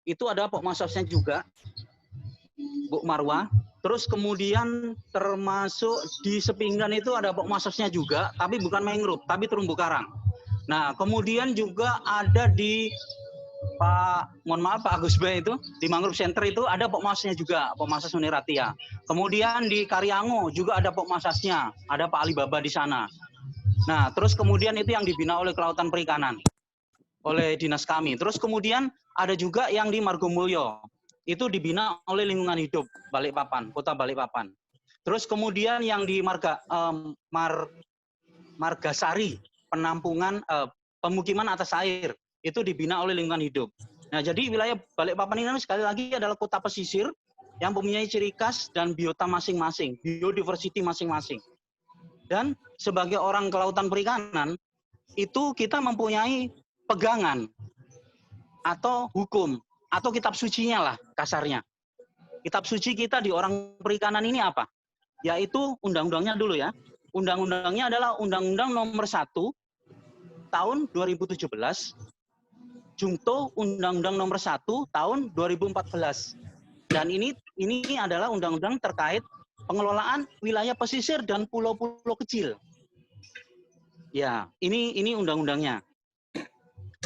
Itu ada pokmawasnya juga, Bu Marwah. Terus kemudian termasuk di Sepinggan itu ada pokmawasnya juga, tapi bukan mangrove, tapi terumbu karang. Nah, kemudian juga ada di Pak Agus Bay itu, di Mangrove Center itu ada pokmasasnya juga, pokmasas Muniratia. Kemudian di Karyango juga ada pokmasasnya, ada Pak Alibaba di sana. Nah, terus kemudian itu yang dibina oleh Kelautan Perikanan, oleh dinas kami. Terus kemudian ada juga yang di Margomulyo, itu dibina oleh Lingkungan Hidup Balikpapan, Kota Balikpapan. Terus kemudian yang di Margasari, penampungan pemukiman atas air, itu dibina oleh Lingkungan Hidup. Nah, jadi wilayah Balikpapan ini sekali lagi adalah kota pesisir yang mempunyai ciri khas dan biota masing-masing, biodiversity masing-masing. Dan sebagai orang kelautan perikanan, itu kita mempunyai pegangan atau hukum atau kitab sucinya lah kasarnya. Kitab suci kita di orang perikanan ini apa? Yaitu undang-undangnya dulu ya. Undang-undangnya adalah Undang-Undang Nomor 1 tahun 2017, Jungto Undang-Undang Nomor 1 tahun 2014. Dan ini adalah undang-undang terkait pengelolaan wilayah pesisir dan pulau-pulau kecil. Ya, ini undang-undangnya.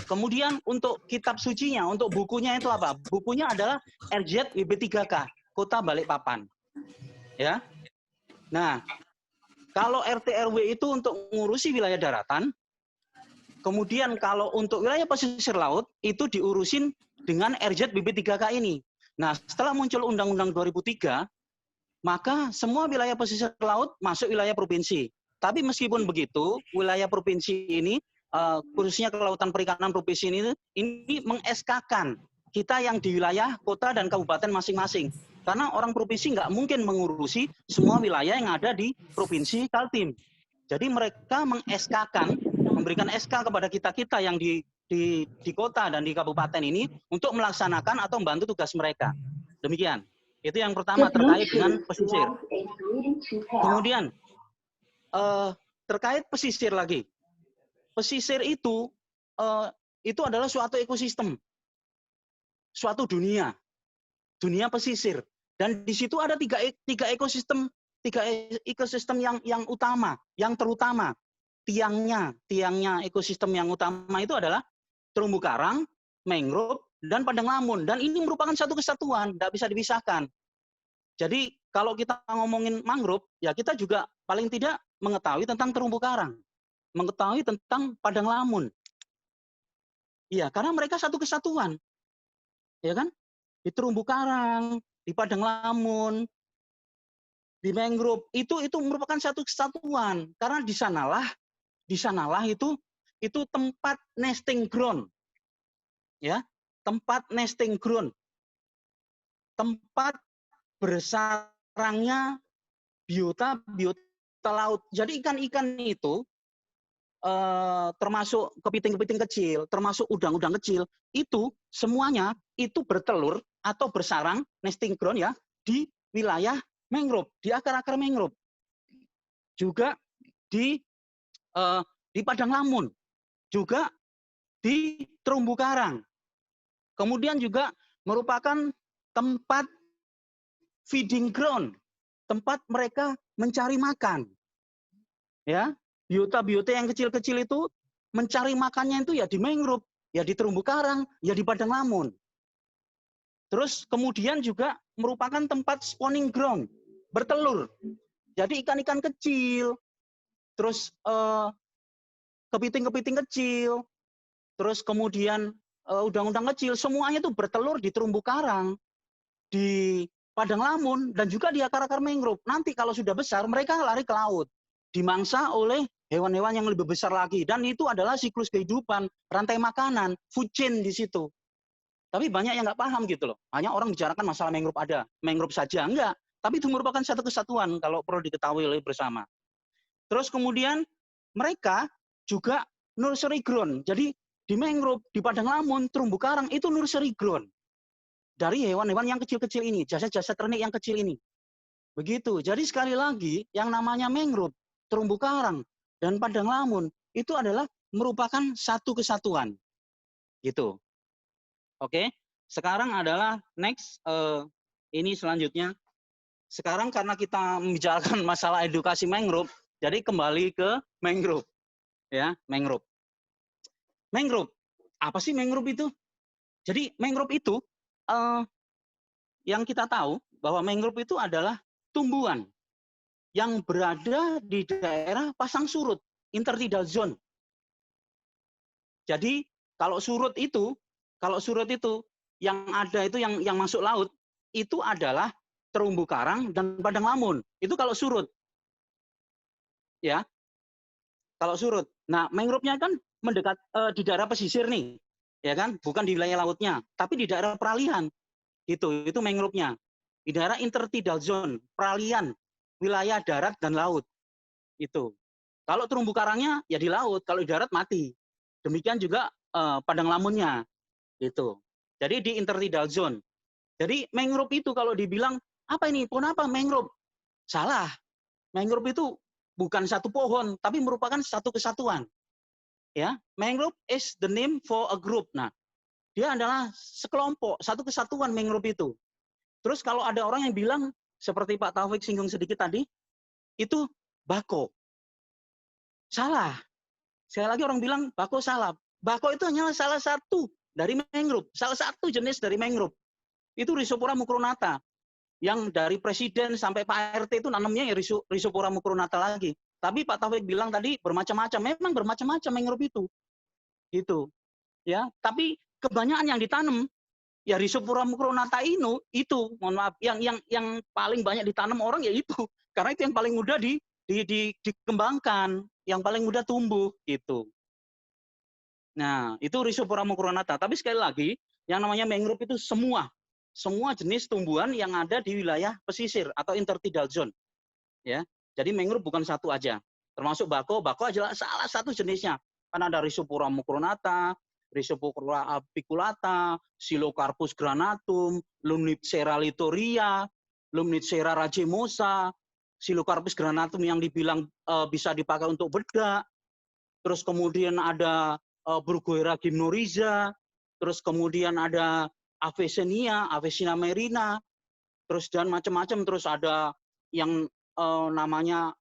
Kemudian untuk kitab sucinya, untuk bukunya itu apa? Bukunya adalah RZ-WB3K, Kota Balikpapan. Ya. Nah, kalau RT/RW itu untuk mengurusi wilayah daratan, kemudian kalau untuk wilayah pesisir laut, itu diurusin dengan RZ-WB3K ini. Nah, setelah muncul Undang-Undang 2003, maka semua wilayah pesisir laut masuk wilayah provinsi. Tapi meskipun begitu, wilayah provinsi ini, khususnya kelautan perikanan provinsi ini meng-SK-kan kita yang di wilayah kota dan kabupaten masing-masing. Karena orang provinsi nggak mungkin mengurusi semua wilayah yang ada di provinsi Kaltim. Jadi mereka meng-SK-kan, memberikan SK kepada kita-kita yang di kota dan di kabupaten ini untuk melaksanakan atau membantu tugas mereka. Demikian. Itu yang pertama terkait dengan pesisir. Kemudian terkait pesisir lagi. Pesisir itu adalah suatu ekosistem, suatu dunia pesisir. Dan di situ ada tiga ekosistem yang utama, yang terutama. Tiangnya ekosistem yang utama itu adalah terumbu karang, mangrove, dan padang lamun. Dan ini merupakan satu kesatuan, tidak bisa dipisahkan. Jadi kalau kita ngomongin mangrove, ya kita juga paling tidak mengetahui tentang terumbu karang, mengetahui tentang padang lamun. Iya, karena mereka satu kesatuan. Ya kan? Di terumbu karang, di padang lamun, di mangrove, itu merupakan satu kesatuan. Karena di sanalah itu tempat nesting ground. Ya, tempat nesting ground. Tempat bersarangnya biota laut. Jadi ikan-ikan itu termasuk kepiting-kepiting kecil, termasuk udang-udang kecil, itu semuanya itu bertelur atau bersarang nesting ground ya di wilayah mangrove, di akar-akar mangrove. Juga di padang lamun, juga di terumbu karang. Kemudian juga merupakan tempat feeding ground, tempat mereka mencari makan. Ya, biota-biota yang kecil-kecil itu mencari makannya itu ya di mangrove, ya di terumbu karang, ya di padang lamun. Terus kemudian juga merupakan tempat spawning ground, bertelur. Jadi ikan-ikan kecil, terus kepiting-kepiting kecil, terus kemudian udang-udang kecil, semuanya itu bertelur di terumbu karang, di padang lamun, dan juga di akar-akar mangrove. Nanti kalau sudah besar, mereka lari ke laut, dimangsa oleh hewan-hewan yang lebih besar lagi. Dan itu adalah siklus kehidupan, rantai makanan, food chain di situ. Tapi banyak yang nggak paham gitu loh. Hanya orang bicarakan masalah mangrove ada, mangrove saja. Enggak. Tapi itu merupakan satu kesatuan kalau perlu diketahui oleh bersama. Terus kemudian mereka juga nursery ground. Jadi di mangrove, di padang lamun, terumbu karang itu nursery ground dari hewan-hewan yang kecil-kecil ini, jasad-jasad ternik yang kecil ini. Begitu. Jadi sekali lagi yang namanya mangrove, terumbu karang, dan padang lamun itu adalah merupakan satu kesatuan. Gitu. Oke. Sekarang adalah next ini selanjutnya. Sekarang karena kita membicarakan masalah edukasi mangrove, jadi kembali ke mangrove. Ya, mangrove. Mangrove. Apa sih mangrove itu? Jadi mangrove itu yang kita tahu bahwa mangrove itu adalah tumbuhan yang berada di daerah pasang surut, intertidal zone. Jadi kalau surut itu yang ada itu yang masuk laut itu adalah terumbu karang dan padang lamun. Itu kalau surut. Ya. Kalau surut. Nah, mangrove-nya kan mendekat di daerah pesisir nih. Ya kan? Bukan di wilayah lautnya, tapi di daerah peralihan. Itu mangrove-nya. Di daerah intertidal zone, peralihan wilayah darat dan laut. Itu. Kalau terumbu karangnya ya di laut, kalau di darat mati. Demikian juga padang lamunnya. Gitu. Jadi di intertidal zone. Jadi mangrove itu kalau dibilang apa ini? Pohon apa mangrove? Salah. Mangrove itu bukan satu pohon, tapi merupakan satu kesatuan. Ya, mangrove is the name for a group. Nah, dia adalah sekelompok, satu kesatuan mangrove itu. Terus kalau ada orang yang bilang seperti Pak Taufik singgung sedikit tadi, itu bako. Salah. Sekali lagi orang bilang bako salah. Bako itu hanyalah salah satu dari mangrove, salah satu jenis dari mangrove. Itu Rhizopora mucronata. Yang dari presiden sampai Pak RT itu nanamnya ya Rhizopora mucronata lagi. Tapi Pak Taufik bilang tadi bermacam-macam. Memang bermacam-macam mangrove itu. Gitu. Ya, tapi kebanyakan yang ditanam ya Rhizopora mucronata itu mohon maaf yang paling banyak ditanam orang ya itu. Karena itu yang paling mudah dikembangkan, yang paling mudah tumbuh gitu. Nah, itu Rhizopora mucronata. Tapi sekali lagi, yang namanya mangrove itu semua jenis tumbuhan yang ada di wilayah pesisir atau intertidal zone. Ya. Jadi mangrove bukan satu aja. Termasuk bako adalah salah satu jenisnya. Kan ada Rhizopora mucronata, Rhizopora apiculata, Psilocarpus granatum, Lumniptera litoria, Lumniptera racemosa, Psilocarpus granatum yang dibilang bisa dipakai untuk bedak. Terus kemudian ada Bruguera gymnoriza, terus kemudian ada Avicennia merina, terus dan macam-macam, terus ada yang namanya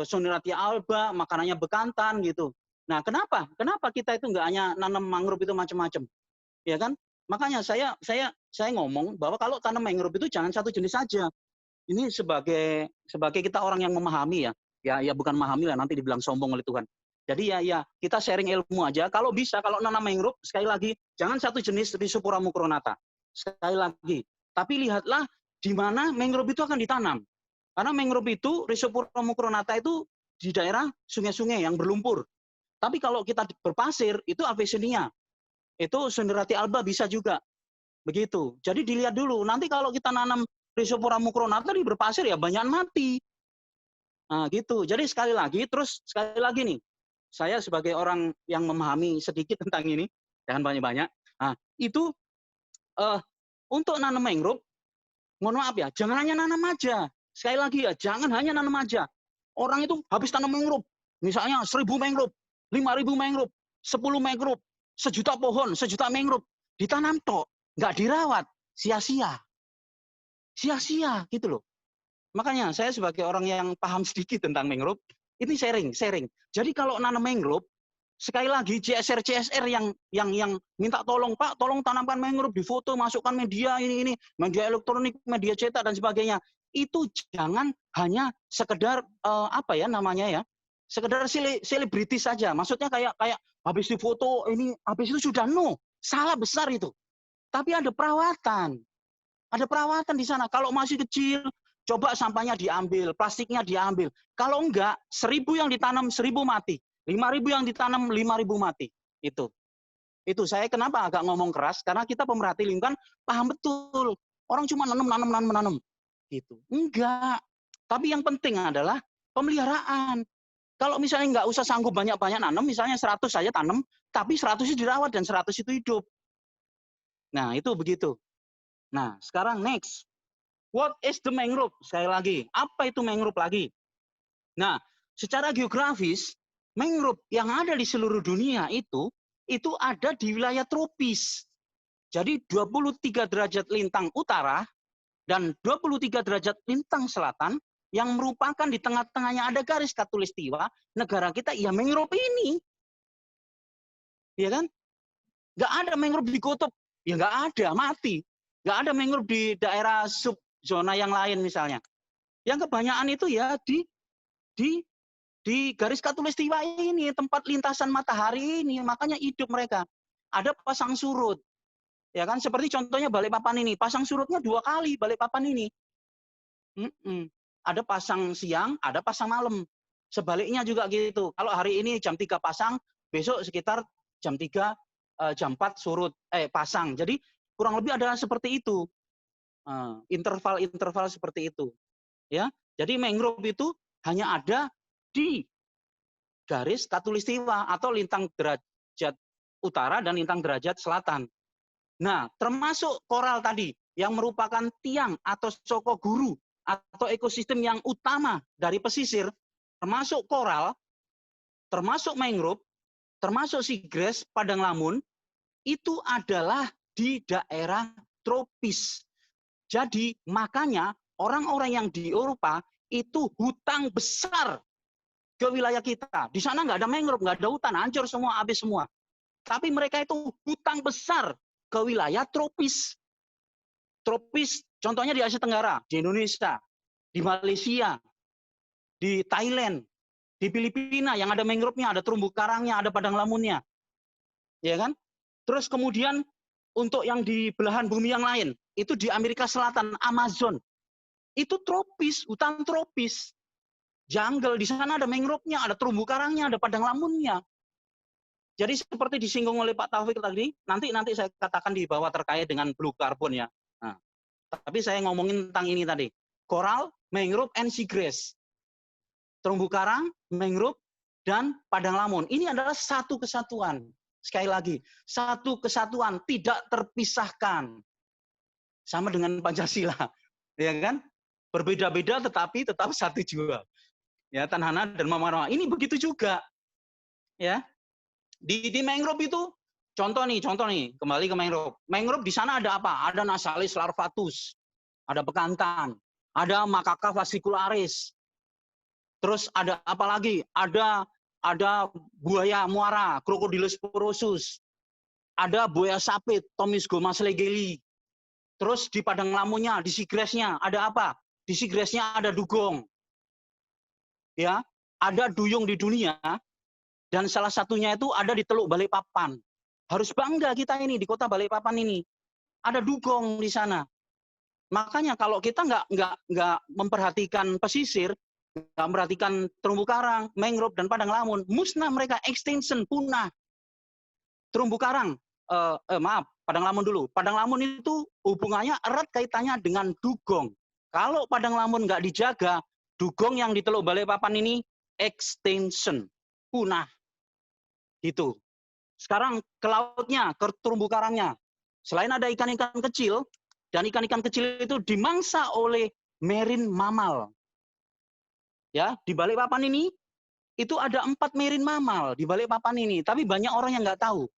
Soneratia alba, makanannya bekantan gitu. Nah, kenapa kita itu nggak hanya nanam mangrove itu macam-macam, ya kan? Makanya saya ngomong bahwa kalau tanam mangrove itu jangan satu jenis saja. Ini sebagai kita orang yang memahami ya bukan memahami lah nanti dibilang sombong oleh Tuhan. Jadi ya kita sharing ilmu aja. Kalau bisa, kalau nanam mangrove sekali lagi jangan satu jenis Rhizopora mucronata. Sekali lagi, tapi lihatlah di mana mangrove itu akan ditanam. Karena mangrove itu Rhizopora mucronata itu di daerah sungai-sungai yang berlumpur. Tapi kalau kita berpasir itu Avicennia. Itu Soneratia alba bisa juga. Begitu. Jadi dilihat dulu. Nanti kalau kita nanam Rhizopora mucronata di berpasir ya banyak mati. Nah, gitu. Jadi sekali lagi nih. Saya sebagai orang yang memahami sedikit tentang ini, jangan banyak-banyak. Nah, itu untuk nanam mangrove, mohon maaf ya, jangan hanya nanam aja. Sekali lagi ya, jangan hanya nanam aja. Orang itu habis tanam mangrove, misalnya 1000 mangrove, 5000 mangrove, 10 mangrove, 1.000.000 pohon, 1.000.000 mangrove, ditanam tok, nggak dirawat, sia-sia. Sia-sia gitu loh. Makanya saya sebagai orang yang paham sedikit tentang mangrove, ini sharing. Jadi kalau nanam mangrove, sekali lagi CSR yang minta tolong Pak, tolong tanamkan mangrove, difoto, masukkan media ini, media elektronik, media cetak dan sebagainya. Itu jangan hanya sekedar sekedar selebritis saja. Maksudnya kayak habis difoto ini, habis itu sudah salah besar itu. Tapi ada perawatan. Ada perawatan di sana. Kalau masih kecil, coba sampahnya diambil, plastiknya diambil. Kalau enggak, 1000 yang ditanam 1000 mati. 5.000 yang ditanam 5.000 mati. Itu saya kenapa agak ngomong keras, karena kita pemerhati lingkungan paham betul. Orang cuma nanam. Gitu. Enggak. Tapi yang penting adalah pemeliharaan. Kalau misalnya nggak usah sanggup banyak-banyak nanam, misalnya 100 saja tanam, tapi 100 itu dirawat dan 100 itu hidup. Nah, itu begitu. Nah, sekarang next. What is the mangrove? Sekali lagi, apa itu mangrove lagi? Nah, secara geografis, mangrove yang ada di seluruh dunia itu ada di wilayah tropis. Jadi 23 derajat lintang utara dan 23 derajat lintang selatan yang merupakan di tengah-tengahnya ada garis khatulistiwa, negara kita ya mangrove ini. Ya kan? Nggak ada mangrove di kutub. Ya nggak ada, mati. Nggak ada mangrove di daerah subzona yang lain misalnya. Yang kebanyakan itu ya di garis khatulistiwa ini, tempat lintasan matahari ini, makanya hidup mereka. Ada pasang surut. Ya kan, seperti contohnya Balikpapan ini, pasang surutnya 2 kali Balikpapan ini. Ada pasang siang, ada pasang malam. Sebaliknya juga gitu. Kalau hari ini jam 3 pasang, besok sekitar jam 3, jam 4 surut, pasang. Jadi kurang lebih adalah seperti itu. Interval-interval seperti itu. Ya, jadi mangrove itu hanya ada di garis khatulistiwa atau lintang derajat utara dan lintang derajat selatan. Nah, termasuk koral tadi yang merupakan tiang atau soko guru atau ekosistem yang utama dari pesisir, termasuk koral, termasuk mangrove, termasuk seagrass, padang lamun, itu adalah di daerah tropis. Jadi makanya orang-orang yang di Eropa itu hutang besar ke wilayah kita. Di sana nggak ada mangrove, nggak ada hutan, hancur semua, habis semua. Tapi mereka itu hutang besar ke wilayah tropis. Tropis, contohnya di Asia Tenggara, di Indonesia, di Malaysia, di Thailand, di Filipina yang ada mangrove-nya, ada terumbu karangnya, ada padang lamunnya. Ya kan? Terus kemudian untuk yang di belahan bumi yang lain, itu di Amerika Selatan, Amazon. Itu tropis, hutan tropis. Jungle, di sana ada mangrove-nya, ada terumbu karangnya, ada padang lamunnya. Jadi seperti disinggung oleh Pak Taufik tadi, nanti saya katakan di bawah terkait dengan blue carbon ya. Nah, tapi saya ngomongin tentang ini tadi. Coral, mangrove, and seagrass. Terumbu karang, mangrove, dan padang lamun. Ini adalah satu kesatuan. Sekali lagi, satu kesatuan tidak terpisahkan. Sama dengan Pancasila. Ya kan? Berbeda-beda tetapi tetap satu jua. Ya, Tanhana dan Mama. Ini begitu juga. Ya. Di mangrove itu contoh nih, kembali ke mangrove. Mangrove di sana ada apa? Ada Nasalis larvatus, ada bekantan, ada Macaca fascicularis. Terus ada apa lagi? Ada buaya muara, Crocodylus porosus. Ada buaya sapit, Thomis gomma slegeli. Terus di padang lamunnya, di seagrass-nya ada apa? Di seagrass-nya ada dugong. Ya, ada duyung di dunia. Dan salah satunya itu ada di Teluk Balikpapan. Harus bangga kita ini di kota Balikpapan ini. Ada dugong di sana. Makanya kalau kita nggak memperhatikan pesisir, nggak memperhatikan terumbu karang, mangrove dan padang lamun, musnah mereka, extinction, punah. Terumbu karang, padang lamun dulu. Padang lamun itu hubungannya erat kaitannya dengan dugong. Kalau padang lamun nggak dijaga, dugong yang di Teluk Balikpapan ini extinction, punah. Gitu. Sekarang ke lautnya, ke terumbu karangnya. Selain ada ikan-ikan kecil, dan ikan-ikan kecil itu dimangsa oleh marine mammal. Ya, di Balikpapan ini, itu ada 4 marine mammal di Balikpapan ini. Tapi banyak orang yang nggak tahu.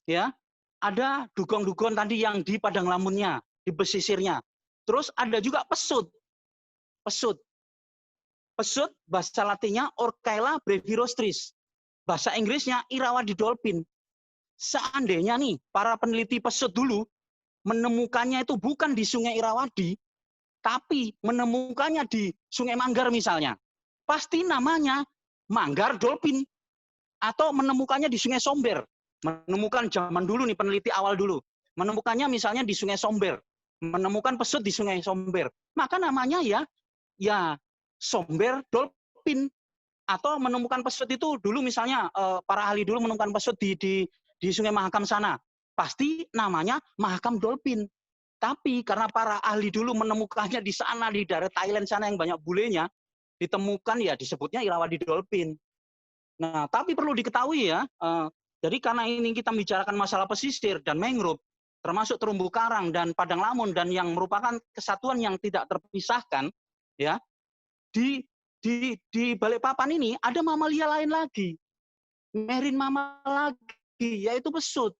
Ya, ada dugong-dugong tadi yang di padang lamunnya, di pesisirnya. Terus ada juga pesut. Pesut, bahasa latinnya Orcaela brevirostris. Bahasa Inggrisnya Irrawaddy dolphin. Seandainya nih, para peneliti pesut dulu menemukannya itu bukan di Sungai Irrawaddy, tapi menemukannya di Sungai Manggar misalnya. Pasti namanya Manggar dolphin. Atau menemukannya di Sungai Somber. Menemukan zaman dulu nih, peneliti awal dulu. Menemukannya misalnya di Sungai Somber. Menemukan pesut di Sungai Somber. Maka namanya ya Somber dolphin. Atau menemukan pesut itu dulu misalnya para ahli dulu menemukan pesut di Sungai Mahakam sana. Pasti namanya Mahakam dolphin. Tapi karena para ahli dulu menemukannya di sana, di daerah Thailand sana yang banyak bulenya, ditemukan ya disebutnya Irrawaddy dolphin. Nah, tapi perlu diketahui ya, jadi karena ini kita membicarakan masalah pesisir dan mangrove, termasuk terumbu karang dan padang lamun dan yang merupakan kesatuan yang tidak terpisahkan, ya di Balikpapan ini ada mamalia lain lagi, marine mammal lagi, yaitu pesut.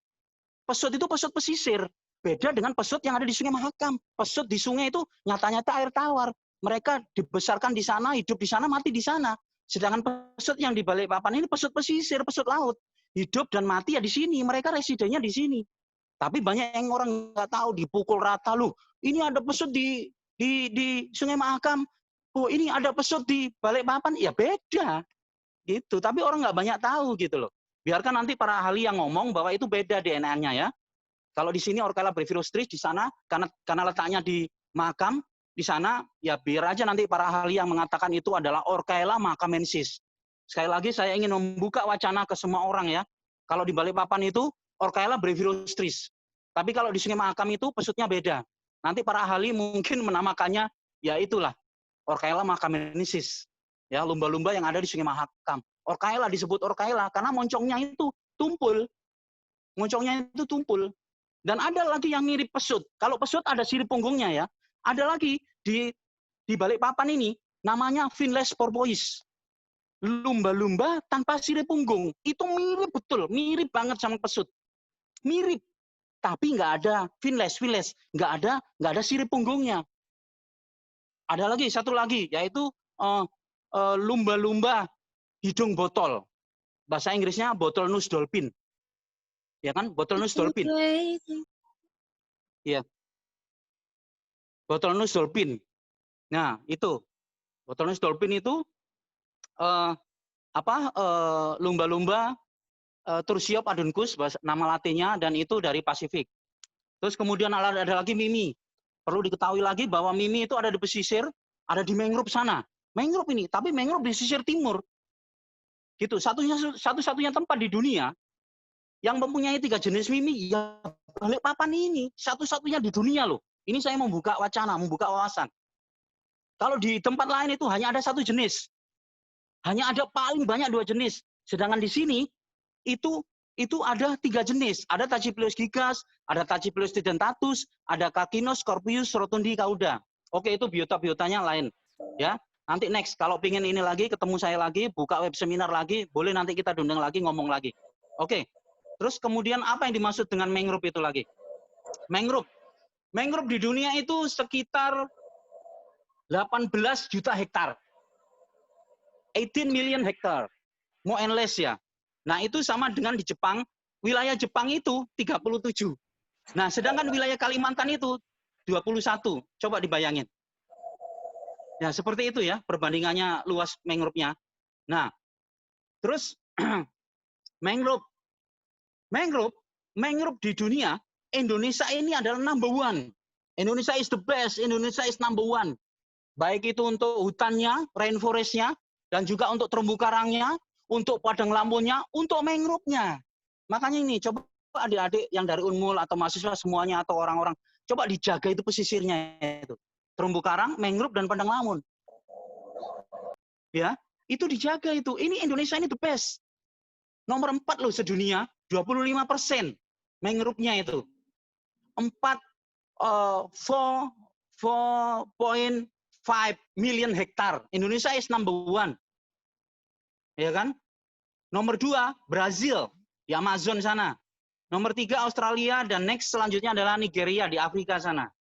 Pesut itu pesut pesisir, beda dengan pesut yang ada di Sungai Mahakam. Pesut di sungai itu nyata-nyata air tawar. Mereka dibesarkan di sana, hidup di sana, mati di sana. Sedangkan pesut yang di Balikpapan ini pesut pesisir, pesut laut. Hidup dan mati ya di sini, mereka residennya di sini. Tapi banyak yang orang nggak tahu, dipukul rata, loh. Ini ada pesut di Sungai Mahakam. Oh, ini ada pesut di Balikpapan. Ya beda. Gitu. Tapi orang nggak banyak tahu gitu loh. Biarkan nanti para ahli yang ngomong bahwa itu beda DNA-nya ya. Kalau di sini Orcaela brevirostris, di sana karena letaknya di Mahakam, di sana ya biar aja nanti para ahli yang mengatakan itu adalah Orcaela mahakamensis. Sekali lagi saya ingin membuka wacana ke semua orang ya. Kalau di Balikpapan itu Orcaela brevirostris. Tapi kalau di Sungai Mahakam itu pesutnya beda. Nanti para ahli mungkin menamakannya ya itulah Orcaela mahakamensis. Ya, lumba-lumba yang ada di Sungai Mahakam. Orcaela disebut Orcaela karena moncongnya itu tumpul. Moncongnya itu tumpul. Dan ada lagi yang mirip pesut. Kalau pesut ada sirip punggungnya ya. Ada lagi di Balikpapan ini namanya finless porpoise. Lumba-lumba tanpa sirip punggung. Itu mirip betul, mirip banget sama pesut. Mirip. Tapi nggak ada finless, nggak ada sirip punggungnya. Ada lagi satu lagi yaitu lumba-lumba hidung botol. Bahasa Inggrisnya bottlenose dolphin. Ya kan? Bottlenose dolphin. Iya. Bottlenose dolphin. Nah, itu. Bottlenose dolphin itu lumba-lumba Tursiop aduncus nama latinnya dan itu dari Pasifik. Terus kemudian ada lagi mimi. Perlu diketahui lagi bahwa mimi itu ada di pesisir, ada di mangrove sana. Mangrove ini, tapi mangrove di pesisir timur. Gitu. Satu-satunya tempat di dunia yang mempunyai 3 jenis mimi ya Balikpapan ini, satu-satunya di dunia loh. Ini saya membuka wacana, membuka wawasan. Kalau di tempat lain itu hanya ada 1 jenis. Hanya ada paling banyak 2 jenis. Sedangkan di sini itu ada 3 jenis. Ada Tachypleus gigas, ada Tachypleus tidentatus, ada Cakinus, Scorpius, rotundi, cauda. Oke, itu biota-biotanya lain. Ya, nanti next. Kalau pingin ini lagi, ketemu saya lagi, buka web seminar lagi, boleh nanti kita diundang lagi, ngomong lagi. Oke. Terus kemudian apa yang dimaksud dengan mangrove itu lagi? Mangrove di dunia itu sekitar 18 juta hektar. 18 million hektar. More and less ya. Nah, itu sama dengan di Jepang, wilayah Jepang itu 37. Nah, sedangkan wilayah Kalimantan itu 21. Coba dibayangin. Ya, seperti itu ya, perbandingannya luas mangrove-nya. Nah, terus mangrove di dunia, Indonesia ini adalah number 1. Indonesia is the best, Indonesia is number 1. Baik itu untuk hutannya, rainforest-nya, dan juga untuk terumbu karangnya, untuk padang lamunnya, untuk mangrove-nya. Makanya ini, coba adik-adik yang dari Unmul atau mahasiswa semuanya atau orang-orang, coba dijaga itu pesisirnya itu. Terumbu karang, mangrove, dan padang lamun. Ya, itu dijaga itu. Ini Indonesia ini the best. Nomor 4 loh sedunia, 25% mangrove-nya itu. 4.5 million hektar. Indonesia is number 1. Ya kan? Nomor 2, Brazil, di Amazon sana. Nomor 3, Australia, dan next selanjutnya adalah Nigeria, di Afrika sana.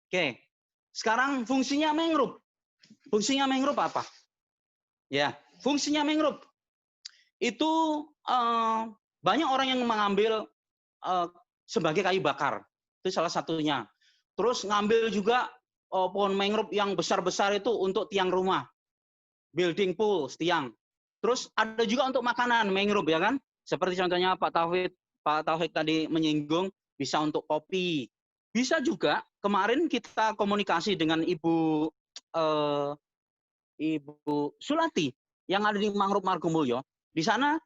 Oke. Sekarang fungsinya mangrove. Fungsinya mangrove apa? Ya, fungsinya mangrove. Itu banyak orang yang mengambil sebagai kayu bakar. Itu salah satunya. Terus ngambil juga pohon mangrove yang besar-besar itu untuk tiang rumah. Building poles, tiang. Terus ada juga untuk makanan mangrove ya kan? Seperti contohnya Pak Tauhid tadi menyinggung bisa untuk kopi. Bisa juga kemarin kita komunikasi dengan Ibu Sulati yang ada di Mangrove Margomulyo. Di sana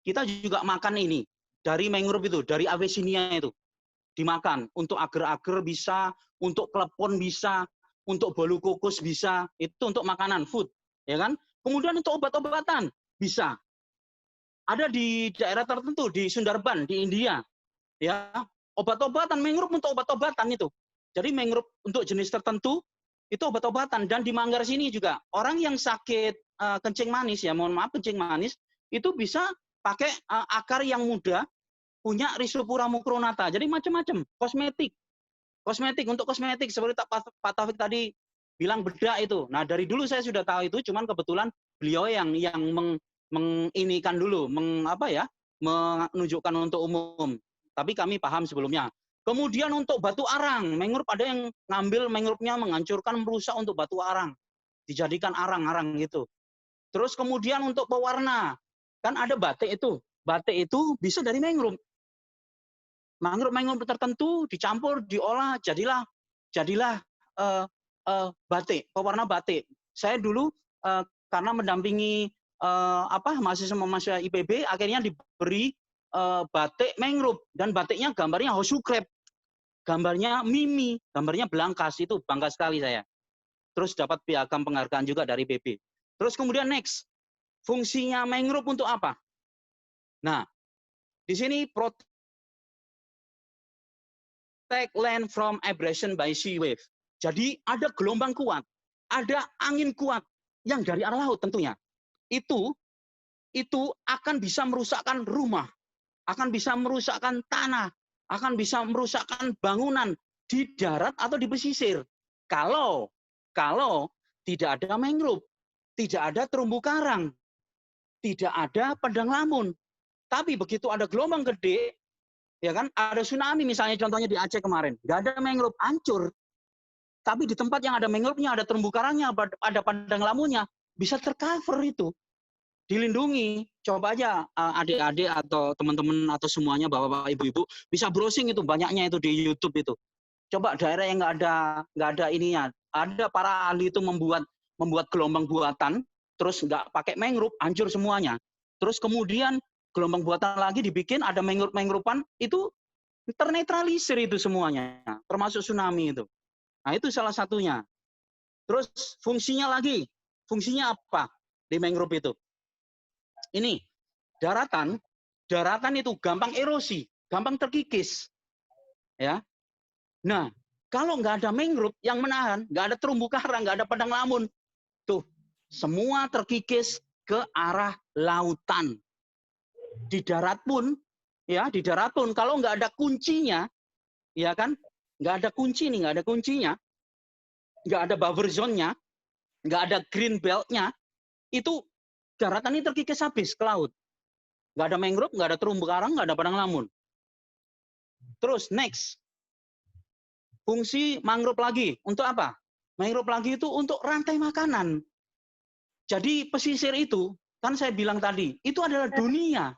kita juga makan ini dari mangrove itu, dari Avicennia itu. Dimakan untuk agar-agar bisa, untuk klepon bisa, untuk bolu kukus bisa, itu untuk makanan food. ya kan? Kemudian untuk obat-obatan bisa. Ada di daerah tertentu di Sundarban di India, ya. Obat-obatan mangrove untuk obat-obatan itu. Jadi mangrove untuk jenis tertentu itu obat-obatan, dan di Manggar sini juga orang yang sakit kencing manis, ya mohon maaf, kencing manis itu bisa pakai akar yang muda punya Rhizopura mucronata. Jadi macam-macam kosmetik untuk kosmetik seperti Pak Taufik tadi bilang bedak itu. Nah, dari dulu saya sudah tahu itu, cuman kebetulan beliau yang menginikan dulu, menunjukkan untuk umum. Tapi kami paham sebelumnya. Kemudian untuk batu arang, mangrove ada yang ngambil mangrove-nya menghancurkan, merusak untuk batu arang. Dijadikan arang-arang gitu. Terus kemudian untuk pewarna, kan ada batik itu. Batik itu bisa dari mangrove. Mangrove tertentu dicampur, diolah, jadilah batik, pewarna batik. Saya dulu karena mendampingi mahasiswa IPB, akhirnya diberi batik mangrove, dan batiknya gambarnya horseshoe crab, gambarnya mimi, gambarnya belangkas. Itu bangga sekali saya. Terus dapat piagam penghargaan juga dari PB. Terus kemudian next, fungsinya mangrove untuk apa? Nah, di sini protect land from abrasion by sea wave. Jadi ada gelombang kuat, ada angin kuat yang dari arah laut tentunya. Itu akan bisa merusakkan rumah, akan bisa merusakkan tanah, akan bisa merusakkan bangunan di darat atau di pesisir. Kalau tidak ada mangrove, tidak ada terumbu karang, tidak ada padang lamun. Tapi begitu ada gelombang gede, ya kan, ada tsunami misalnya contohnya di Aceh kemarin, nggak ada mangrove, hancur. Tapi di tempat yang ada mangrove-nya, ada terumbu karangnya, ada padang lamunnya, bisa tercover itu. Dilindungi. Coba aja adik-adik atau teman-teman atau semuanya, bapak-bapak, ibu-ibu, bisa browsing itu, banyaknya itu di YouTube itu. Coba daerah yang nggak ada ininya, ada para ahli itu membuat gelombang buatan, terus nggak pakai mangrove, hancur semuanya. Terus kemudian gelombang buatan lagi dibikin, ada mangrovean, itu ternetralisir itu semuanya, termasuk tsunami itu. Nah, itu salah satunya. Terus fungsinya apa di mangrove itu? Ini daratan itu gampang erosi, gampang terkikis, ya. Nah, kalau nggak ada mangrove yang menahan, nggak ada terumbu karang, nggak ada padang lamun, tuh semua terkikis ke arah lautan. Di darat pun kalau nggak ada kuncinya, ya kan, nggak ada kuncinya, nggak ada buffer zone-nya, nggak ada green belt-nya, itu daratan ini terkikis habis ke laut. Nggak ada mangrove, nggak ada terumbu karang, nggak ada padang lamun. Terus next, fungsi mangrove lagi untuk apa? Mangrove lagi itu untuk rantai makanan. Jadi pesisir itu, kan saya bilang tadi, itu adalah dunia.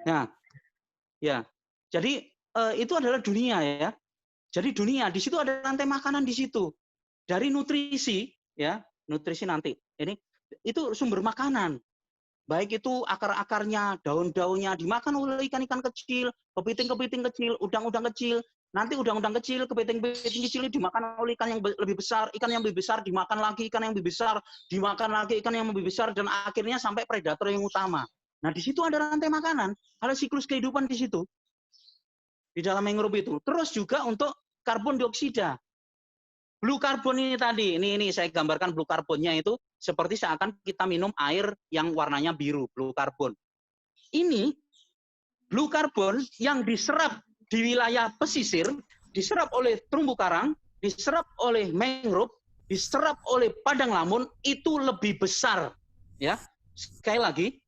Nah, ya, jadi itu adalah dunia ya. Jadi dunia, di situ ada rantai makanan di situ. Dari nutrisi, ya, nutrisi nanti. Ini itu sumber makanan. Baik itu akar-akarnya, daun-daunnya dimakan oleh ikan-ikan kecil, kepiting-kepiting kecil, udang-udang kecil. Nanti udang-udang kecil, kepiting-kepiting kecil dimakan oleh ikan yang lebih besar, ikan yang lebih besar dimakan lagi ikan yang lebih besar, dimakan lagi ikan yang lebih besar, dan akhirnya sampai predator yang utama. Nah, di situ ada rantai makanan, ada siklus kehidupan di situ. Di dalam mangrove itu. Terus juga untuk karbon dioksida. Blue carbon ini tadi, ini saya gambarkan blue carbonnya itu seperti seakan kita minum air yang warnanya biru, blue carbon. Ini blue carbon yang diserap di wilayah pesisir, diserap oleh terumbu karang, diserap oleh mangrove, diserap oleh padang lamun, itu lebih besar. Ya, sekali lagi,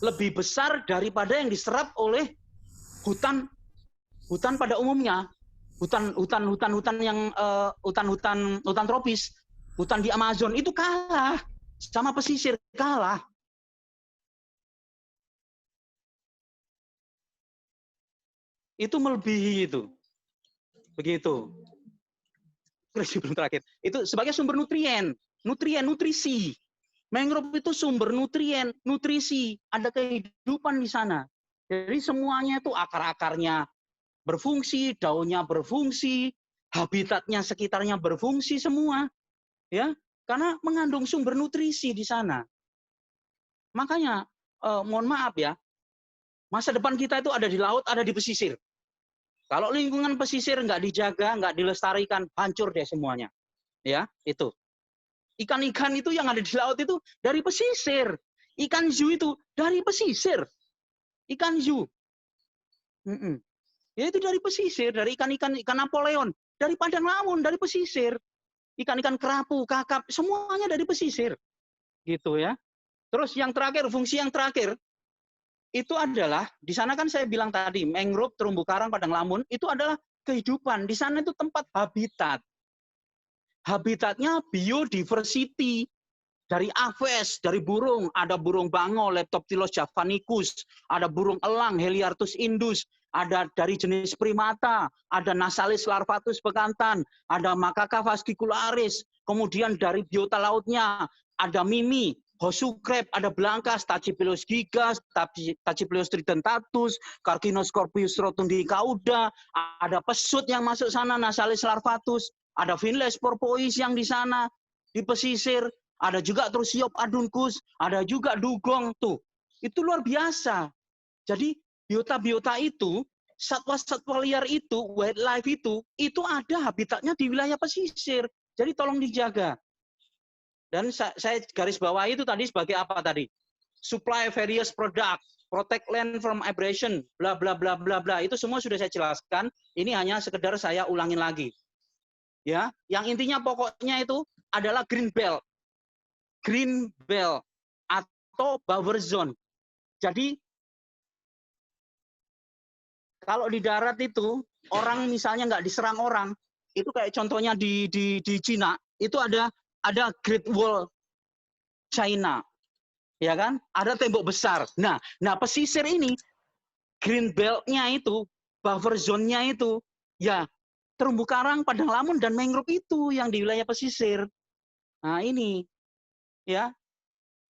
lebih besar daripada yang diserap oleh hutan pada umumnya. Hutan tropis, hutan di Amazon itu kalah sama pesisir, kalah. Itu melebihi itu. Begitu. Sebelum terakhir. Itu sebagai sumber nutrisi. Mangrove itu sumber nutrisi, ada kehidupan di sana. Jadi semuanya itu akar-akarnya berfungsi, daunnya berfungsi, habitatnya sekitarnya berfungsi semua, ya, karena mengandung sumber nutrisi di sana. Makanya, mohon maaf ya, masa depan kita itu ada di laut, ada di pesisir. Kalau lingkungan pesisir nggak dijaga, nggak dilestarikan, hancur deh semuanya. Ya, itu. Ikan-ikan itu yang ada di laut itu dari pesisir. Ikan hiu itu dari pesisir. Ikan hiu. Ya itu dari pesisir, dari ikan Napoleon, dari padang lamun, dari pesisir. Ikan-ikan kerapu, kakap, semuanya dari pesisir. Gitu ya. Terus yang terakhir, fungsi yang terakhir, itu adalah, di sana kan saya bilang tadi, mangrove, terumbu karang, padang lamun, itu adalah kehidupan. Di sana itu tempat habitat. Habitatnya biodiversity. Dari aves, dari burung, ada burung bangau, Leptoptilus javanicus, ada burung elang, Heliartus indus, ada dari jenis primata, ada Nasalis larvatus bekantan, ada Macaca fascicularis, kemudian dari biota lautnya, ada mimi, hosu crab, ada belangkas, Tachypilus gigas, Tachypilus tridentatus, Carcinoscorpius rotundicauda, ada pesut yang masuk sana, Nasalis larvatus, ada Finlay porpoise yang di sana, di pesisir, ada juga Trusiop aduncus, ada juga dugong tuh. Itu luar biasa. Jadi biota-biota itu, satwa-satwa liar itu, wildlife itu ada habitatnya di wilayah pesisir. Jadi tolong dijaga. Dan saya garis bawah itu tadi sebagai apa tadi? Supply various product, protect land from abrasion, bla bla bla bla bla. Itu semua sudah saya jelaskan. Ini hanya sekedar saya ulangin lagi. Ya, yang intinya pokoknya itu adalah green belt. Green belt atau buffer zone. Jadi kalau di darat itu orang misalnya nggak diserang orang, itu kayak contohnya di Cina itu ada Great Wall China, ya kan? Ada tembok besar. Nah pesisir ini green belt-nya itu, buffer zone-nya itu, ya terumbu karang, padang lamun dan mangrove itu yang di wilayah pesisir. Nah ini. Ya,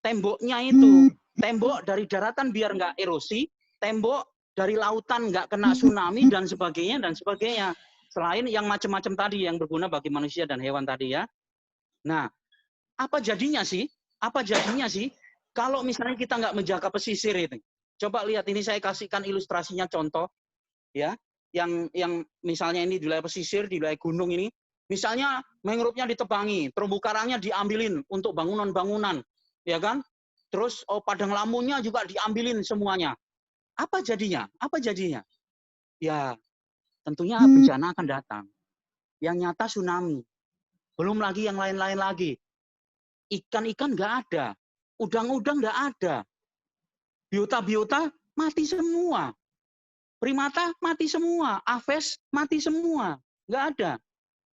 temboknya itu, tembok dari daratan biar nggak erosi, tembok dari lautan nggak kena tsunami dan sebagainya dan sebagainya. Selain yang macam-macam tadi yang berguna bagi manusia dan hewan tadi ya. Nah, apa jadinya sih? Apa jadinya sih kalau misalnya kita nggak menjaga pesisir itu? Coba lihat ini saya kasihkan ilustrasinya contoh ya, yang misalnya ini di wilayah pesisir, di wilayah gunung ini. Misalnya mangrove-nya ditebangi, terumbu karangnya diambilin untuk bangunan-bangunan, ya kan? Terus padang lamunnya juga diambilin semuanya. Apa jadinya? Apa jadinya? Ya, tentunya bencana akan datang. Yang nyata tsunami. Belum lagi yang lain-lain lagi. Ikan-ikan nggak ada. Udang-udang nggak ada. Biota-biota mati semua. Primata mati semua. Aves mati semua. Nggak ada.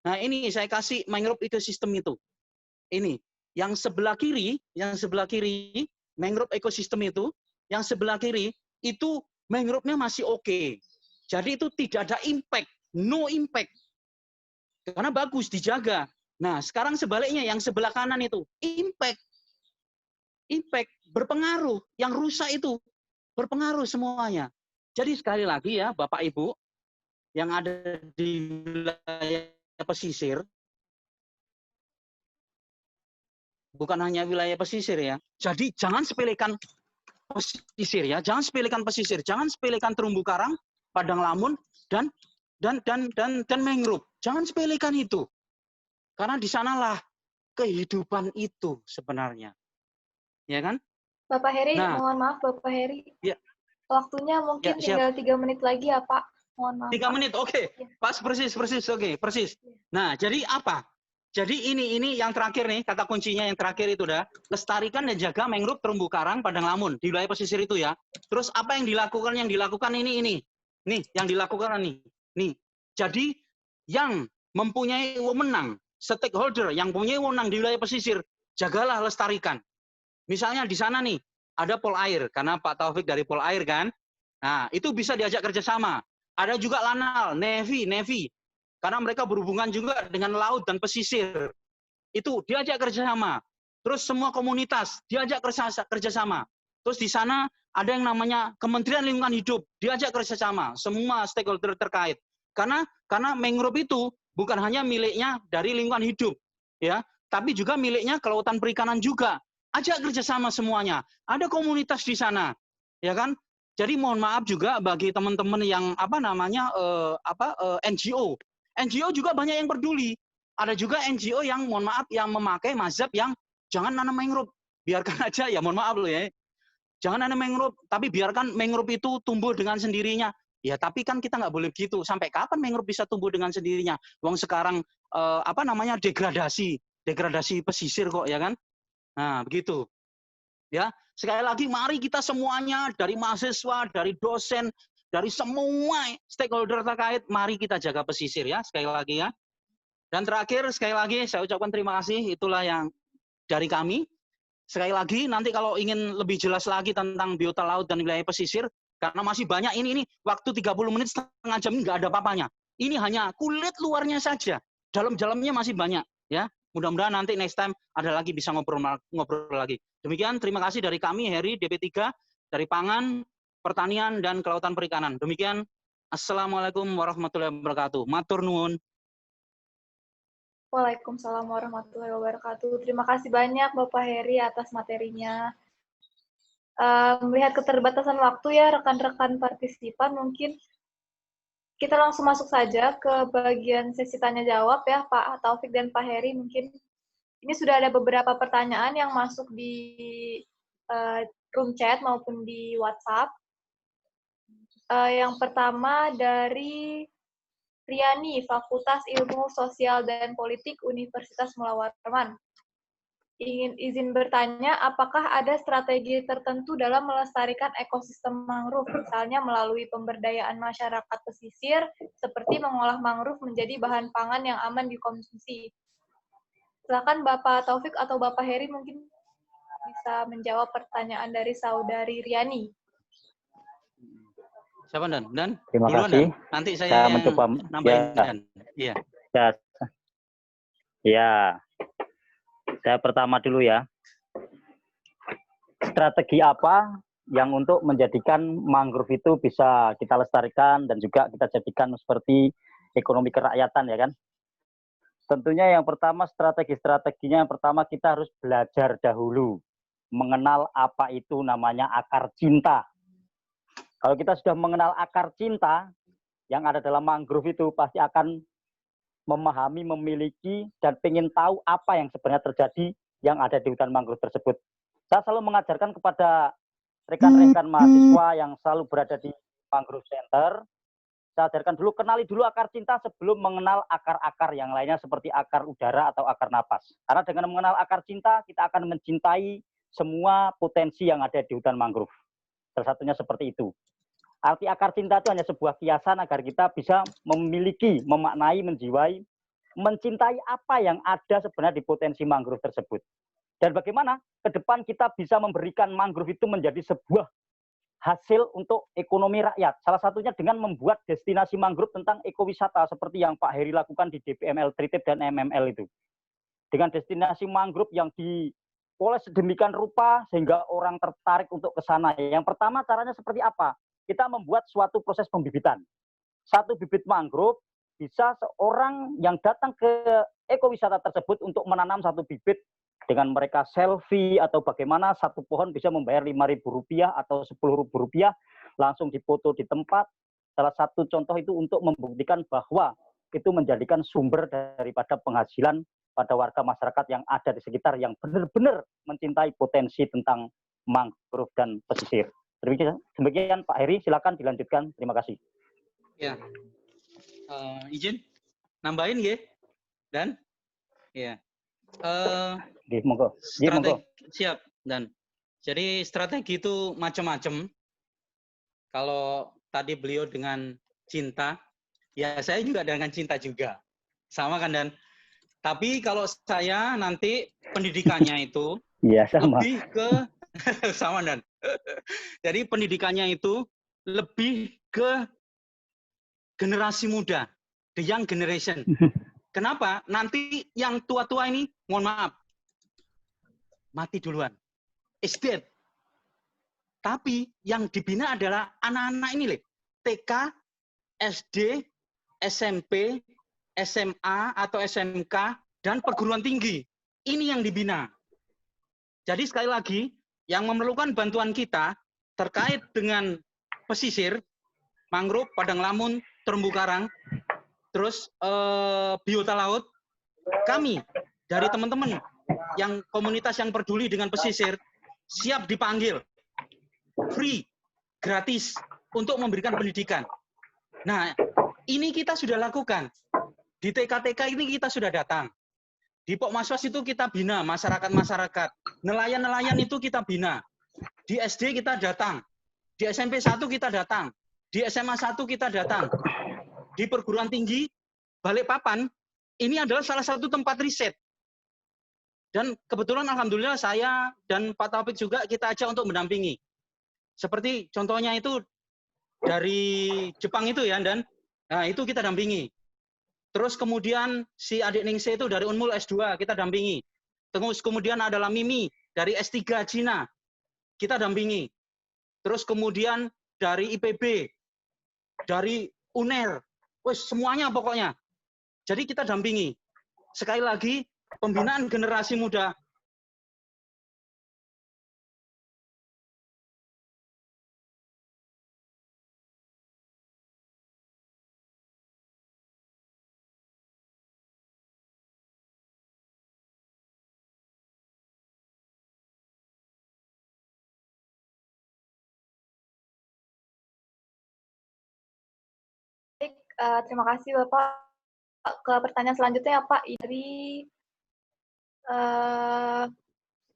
Nah ini saya kasih mangrove ecosystem itu. Ini yang sebelah kiri mangrove ecosystem itu, yang sebelah kiri itu mangrove-nya masih oke. Jadi itu tidak ada impact, no impact. Karena bagus dijaga. Nah sekarang sebaliknya yang sebelah kanan itu impact berpengaruh. Yang rusak itu berpengaruh semuanya. Jadi sekali lagi ya Bapak Ibu yang ada di wilayah pesisir, bukan hanya wilayah pesisir ya. Jadi jangan sepelekan pesisir ya, jangan sepelekan pesisir, jangan sepelekan terumbu karang, padang lamun dan mangrove. Jangan sepelekan itu. Karena di sanalah kehidupan itu sebenarnya. Ya kan? Bapak Heri, mohon maaf Bapak Heri. Ya. Waktunya mungkin tinggal 3 menit lagi ya Pak. Mohon maaf. 3 menit, oke. Ya. Pas persis, oke, persis. Nah, jadi apa? Jadi ini yang terakhir nih, kata kuncinya yang terakhir itu dah, lestarikan dan jaga mangrove, terumbu karang, padang lamun di wilayah pesisir itu ya. Terus apa yang dilakukan? Yang dilakukan ini. Nih, yang dilakukan nih. Nih. Jadi yang mempunyai wewenang, stakeholder yang mempunyai wewenang di wilayah pesisir, jagalah lestarikan. Misalnya di sana nih, ada Polair, karena Pak Taufik dari Polair kan. Nah, itu bisa diajak kerjasama. Ada juga Lanal, Navy. Karena mereka berhubungan juga dengan laut dan pesisir. Itu diajak kerjasama. Terus semua komunitas diajak kerjasama. Terus di sana ada yang namanya Kementerian Lingkungan Hidup, diajak kerjasama. Semua stakeholder terkait. Karena mangrove itu bukan hanya miliknya dari lingkungan hidup, ya, tapi juga miliknya kelautan perikanan juga. Ajak kerjasama semuanya. Ada komunitas di sana, ya kan? Jadi mohon maaf juga bagi teman-teman yang NGO. NGO juga banyak yang peduli. Ada juga NGO yang mohon maaf yang memakai mazhab yang jangan nanam mangrove, biarkan aja ya, mohon maaf loh ya. Jangan nanam mangrove, tapi biarkan mangrove itu tumbuh dengan sendirinya. Ya, tapi kan kita nggak boleh begitu. Sampai kapan mangrove bisa tumbuh dengan sendirinya? Wong sekarang degradasi pesisir kok, ya kan? Nah, begitu. Ya, sekali lagi mari kita semuanya dari mahasiswa, dari dosen, dari semua stakeholder terkait, mari kita jaga pesisir ya, sekali lagi ya. Dan terakhir sekali lagi saya ucapkan terima kasih, itulah yang dari kami. Sekali lagi, nanti kalau ingin lebih jelas lagi tentang biota laut dan wilayah pesisir, karena masih banyak ini waktu 30 menit setengah jam ini nggak ada apa-apanya. Ini hanya kulit luarnya saja, dalam-dalamnya masih banyak. Ya, mudah-mudahan nanti next time ada lagi bisa ngobrol lagi. Demikian, terima kasih dari kami, Heri, DP3, dari Pangan, Pertanian, dan Kelautan Perikanan. Demikian, Assalamualaikum warahmatullahi wabarakatuh. Matur nuwun. Waalaikumsalam warahmatullahi wabarakatuh. Terima kasih banyak Bapak Heri atas materinya. Melihat keterbatasan waktu ya rekan-rekan partisipan, mungkin kita langsung masuk saja ke bagian sesi tanya jawab ya Pak Taufik dan Pak Heri. Mungkin ini sudah ada beberapa pertanyaan yang masuk di room chat maupun di WhatsApp. Yang pertama dari Riani, Fakultas Ilmu Sosial dan Politik Universitas Mula Warman. Ingin izin bertanya, apakah ada strategi tertentu dalam melestarikan ekosistem mangrove, misalnya melalui pemberdayaan masyarakat pesisir, seperti mengolah mangrove menjadi bahan pangan yang aman dikonsumsi? Silakan Bapak Taufik atau Bapak Heri mungkin bisa menjawab pertanyaan dari saudari Riani. Siapa Dan? Terima Duluan, kasih. Dan. Nanti saya mencoba nambahin Dan. Iya. Ya. Saya pertama dulu ya. Strategi apa yang untuk menjadikan mangrove itu bisa kita lestarikan dan juga kita jadikan seperti ekonomi kerakyatan ya kan? Tentunya yang pertama strategi-strateginya yang pertama kita harus belajar dahulu mengenal apa itu namanya akar cinta. Kalau kita sudah mengenal akar cinta yang ada dalam mangrove itu pasti akan memahami, memiliki, dan ingin tahu apa yang sebenarnya terjadi yang ada di hutan mangrove tersebut. Saya selalu mengajarkan kepada rekan-rekan mahasiswa yang selalu berada di Mangrove Center, saya ajarkan dulu, kenali dulu akar cinta sebelum mengenal akar-akar yang lainnya seperti akar udara atau akar napas. Karena dengan mengenal akar cinta, kita akan mencintai semua potensi yang ada di hutan mangrove. Salah satunya seperti itu. Arti akar cinta itu hanya sebuah kiasan agar kita bisa memiliki, memaknai, menjiwai, mencintai apa yang ada sebenarnya di potensi mangrove tersebut. Dan bagaimana ke depan kita bisa memberikan mangrove itu menjadi sebuah hasil untuk ekonomi rakyat. Salah satunya dengan membuat destinasi mangrove tentang ekowisata seperti yang Pak Heri lakukan di DPML Tritip dan MML itu. Dengan destinasi mangrove yang diolah sedemikian rupa sehingga orang tertarik untuk ke sana. Yang pertama caranya seperti apa? Kita membuat suatu proses pembibitan. Satu bibit mangrove bisa seorang yang datang ke ekowisata tersebut untuk menanam satu bibit dengan mereka selfie atau bagaimana satu pohon bisa membayar Rp5.000 atau Rp10.000 langsung dipoto di tempat. Salah satu contoh itu untuk membuktikan bahwa itu menjadikan sumber daripada penghasilan pada warga masyarakat yang ada di sekitar yang benar-benar mencintai potensi tentang mangrove dan pesisir. Demikian Pak Heri, silakan dilanjutkan. Terima kasih. Ya, izin nambahin ya, Dan. Ya. Monggo. Monggo. Siap, Dan. Jadi strategi itu macam-macam. Kalau tadi beliau dengan cinta, ya saya juga dengan cinta juga. Sama kan, Dan? Tapi kalau saya nanti pendidikannya itu ya, sama. Lebih ke sama, Dan. Jadi pendidikannya itu lebih ke generasi muda, the young generation. Kenapa? Nanti yang tua-tua ini, mohon maaf, mati duluan. Is dead. Tapi yang dibina adalah anak-anak ini, TK, SD, SMP, SMA atau SMK, dan perguruan tinggi. Ini yang dibina. Jadi sekali lagi, yang memerlukan bantuan kita terkait dengan pesisir, mangrove, padang lamun, terumbu karang, terus biota laut, kami dari teman-teman yang komunitas yang peduli dengan pesisir, siap dipanggil, free, gratis, untuk memberikan pendidikan. Nah, ini kita sudah lakukan. Di TK-TK ini kita sudah datang. Di Pokmaswas itu kita bina masyarakat-masyarakat. Nelayan-nelayan itu kita bina. Di SD kita datang. Di SMP 1 kita datang. Di SMA 1 kita datang. Di perguruan tinggi, Balikpapan, ini adalah salah satu tempat riset. Dan kebetulan alhamdulillah saya dan Pak Taufik juga kita ajak untuk mendampingi. Seperti contohnya itu dari Jepang itu ya, dan nah, itu kita dampingi. Terus kemudian si adik Ningse itu dari Unmul S2 kita dampingi. Terus kemudian adalah Mimi dari S3 Cina kita dampingi. Terus kemudian dari IPB, dari UNER, wes semuanya pokoknya. Jadi kita dampingi. Sekali lagi pembinaan generasi muda. Terima kasih Bapak. Ke pertanyaan selanjutnya Pak, dari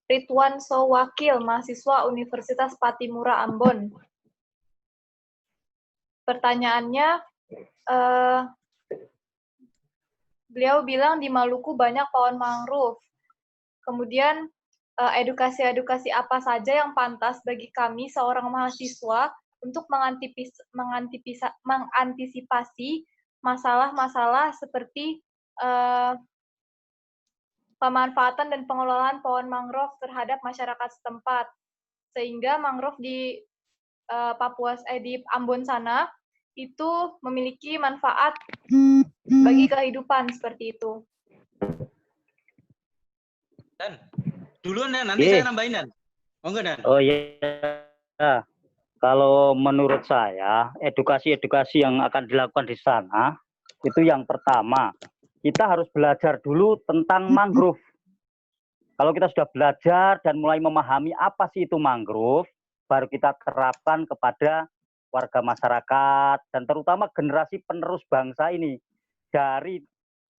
Ridwan Sowakil, mahasiswa Universitas Patimura Ambon. Pertanyaannya, beliau bilang di Maluku banyak pohon mangrove. Kemudian edukasi-edukasi apa saja yang pantas bagi kami seorang mahasiswa untuk mengantisipasi masalah-masalah seperti pemanfaatan dan pengelolaan pohon mangrove terhadap masyarakat setempat, sehingga mangrove di di Ambon sana itu memiliki manfaat bagi kehidupan seperti itu. Dan duluan Dan, nanti saya nambahin Dan. Oh enggak Dan? Oh iya. Kalau menurut saya, edukasi-edukasi yang akan dilakukan di sana, itu yang pertama, kita harus belajar dulu tentang mangrove. Kalau kita sudah belajar dan mulai memahami apa sih itu mangrove, baru kita terapkan kepada warga masyarakat, dan terutama generasi penerus bangsa ini. Dari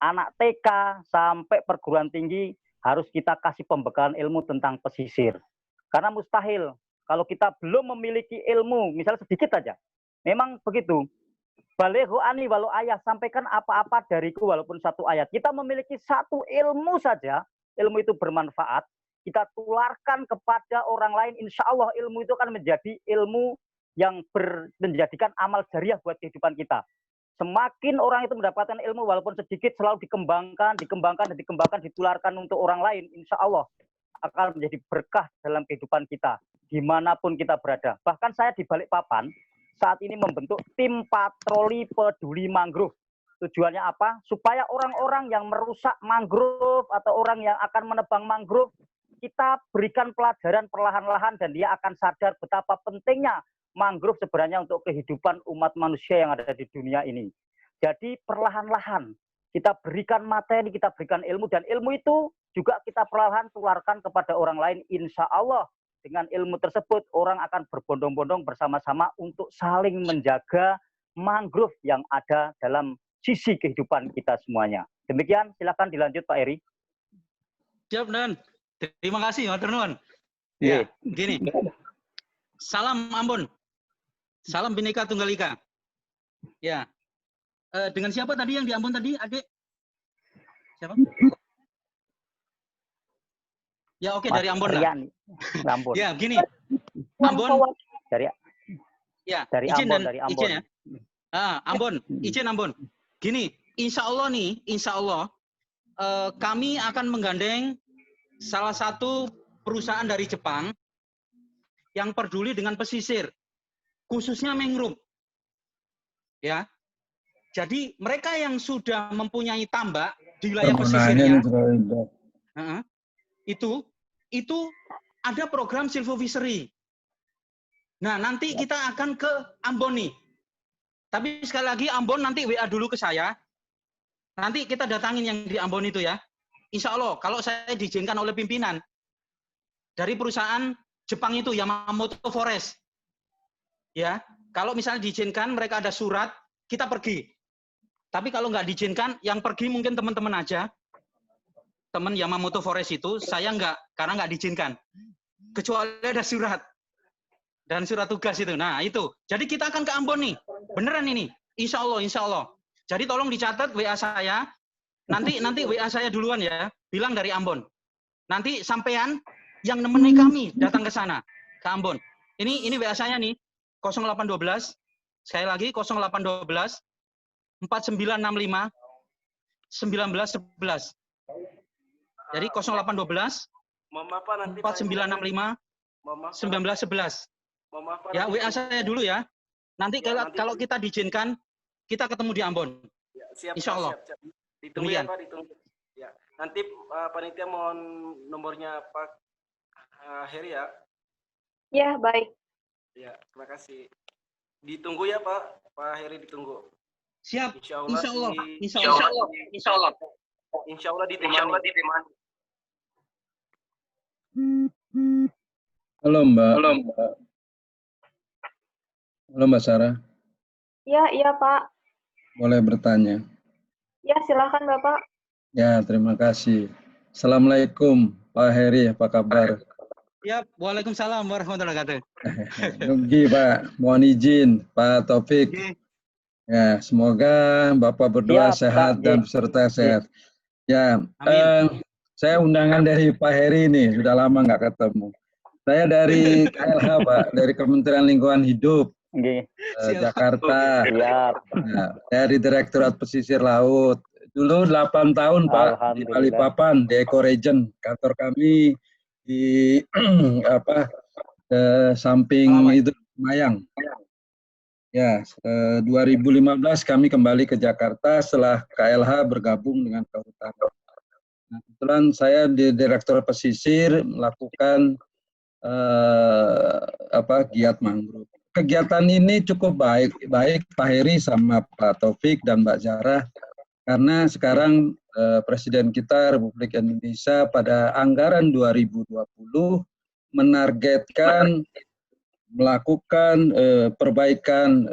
anak TK sampai perguruan tinggi, harus kita kasih pembekalan ilmu tentang pesisir. Karena mustahil, kalau kita belum memiliki ilmu, misalnya sedikit saja, memang begitu. Balighu ani walau ayat, sampaikan apa-apa dariku walaupun satu ayat. Kita memiliki satu ilmu saja, ilmu itu bermanfaat, kita tularkan kepada orang lain, insya Allah ilmu itu akan menjadi ilmu yang menjadikan amal jariah buat kehidupan kita. Semakin orang itu mendapatkan ilmu walaupun sedikit, selalu dikembangkan, ditularkan untuk orang lain, insya Allah akan menjadi berkah dalam kehidupan kita, dimanapun kita berada. Bahkan saya di Balikpapan, saat ini membentuk tim patroli peduli mangrove. Tujuannya apa? Supaya orang-orang yang merusak mangrove atau orang yang akan menebang mangrove, kita berikan pelajaran perlahan-lahan dan dia akan sadar betapa pentingnya mangrove sebenarnya untuk kehidupan umat manusia yang ada di dunia ini. Jadi perlahan-lahan kita berikan materi, kita berikan ilmu, dan ilmu itu juga kita perlahan tularkan kepada orang lain. Insya Allah dengan ilmu tersebut orang akan berbondong-bondong bersama-sama untuk saling menjaga mangrove yang ada dalam sisi kehidupan kita semuanya. Demikian, silakan dilanjut Pak Eri. Siap Dan. Terima kasih Matur nuwun. Ya, gini. Salam Ambon. Salam Bhinneka Tunggal Ika. Ya. Dengan siapa tadi yang di Ambon tadi, Adik? Siapa? Ya oke, dari Ambon lah. Ambon. Ya, gini. Ambon. Dari izin Ambon, dan dari Ambon. Izin ya. Ambon, izin Ambon. Gini, insya Allah kami akan menggandeng salah satu perusahaan dari Jepang yang peduli dengan pesisir, khususnya mangrove. Ya. Jadi mereka yang sudah mempunyai tambak di wilayah pesisirnya, itu ada program silvofishery. Nah, nanti kita akan ke Ambon nih. Tapi sekali lagi Ambon nanti WA dulu ke saya. Nanti kita datangin yang di Ambon itu ya. Insya Allah kalau saya diizinkan oleh pimpinan dari perusahaan Jepang itu Yamamoto Forest. Ya, kalau misalnya diizinkan mereka ada surat, kita pergi. Tapi kalau nggak diizinkan, yang pergi mungkin teman-teman aja. Teman Yamamoto Forest itu, saya nggak, karena nggak diizinkan. Kecuali ada surat. Dan surat tugas itu. Nah, itu. Jadi kita akan ke Ambon nih. Beneran ini. Insya Allah, insya Allah. Jadi tolong dicatat WA saya. Nanti WA saya duluan ya. Bilang dari Ambon. Nanti sampean yang nemeni kami datang ke sana. Ke Ambon. Ini WA saya nih. 0812. Sekali lagi 0812. 4965 1911. Jadi 0812 4965 1911. Ya, WA saya dulu ya. Nanti kalau kita diizinkan, kita ketemu di Ambon. Siap, Insya Allah. siap. Ditunggu ya, Pak, ditunggu. Ya. Nanti panitia mohon nomornya Pak Heri ya. Ya, baik. Ya, terima kasih. Ditunggu ya, Pak. Pak Heri ditunggu. Siap. Insya Allah. Insya Allah. Insya Allah ditemani. Halo Mbak. Halo Mbak Sarah. Iya Pak. Boleh bertanya? Ya, silakan Bapak. Ya, terima kasih. Assalamualaikum Pak Heri, apa kabar? Ya, waalaikumsalam warahmatullahi wabarakatuh. Nugi Pak, mohon izin Pak Taufik. Ya, semoga Bapak berdua sehat dan peserta sehat. Ya, saya undangan dari Pak Heri nih, sudah lama nggak ketemu. Saya dari KLH Pak, dari Kementerian Lingkungan Hidup, Jakarta. Siap. Nah, dari Direktorat Pesisir Laut. Dulu 8 tahun Pak di Balikpapan, di Ecoregion. Kantor kami di samping itu Mayang. Ya, 2015 kami kembali ke Jakarta setelah KLH bergabung dengan Kehutanan. Nah, kebetulan saya di Direktur Pesisir melakukan giat mangrove. Kegiatan ini cukup baik Pak Heri sama Pak Taufik dan Mbak Zara, karena sekarang Presiden kita Republik Indonesia pada anggaran 2020 menargetkan melakukan perbaikan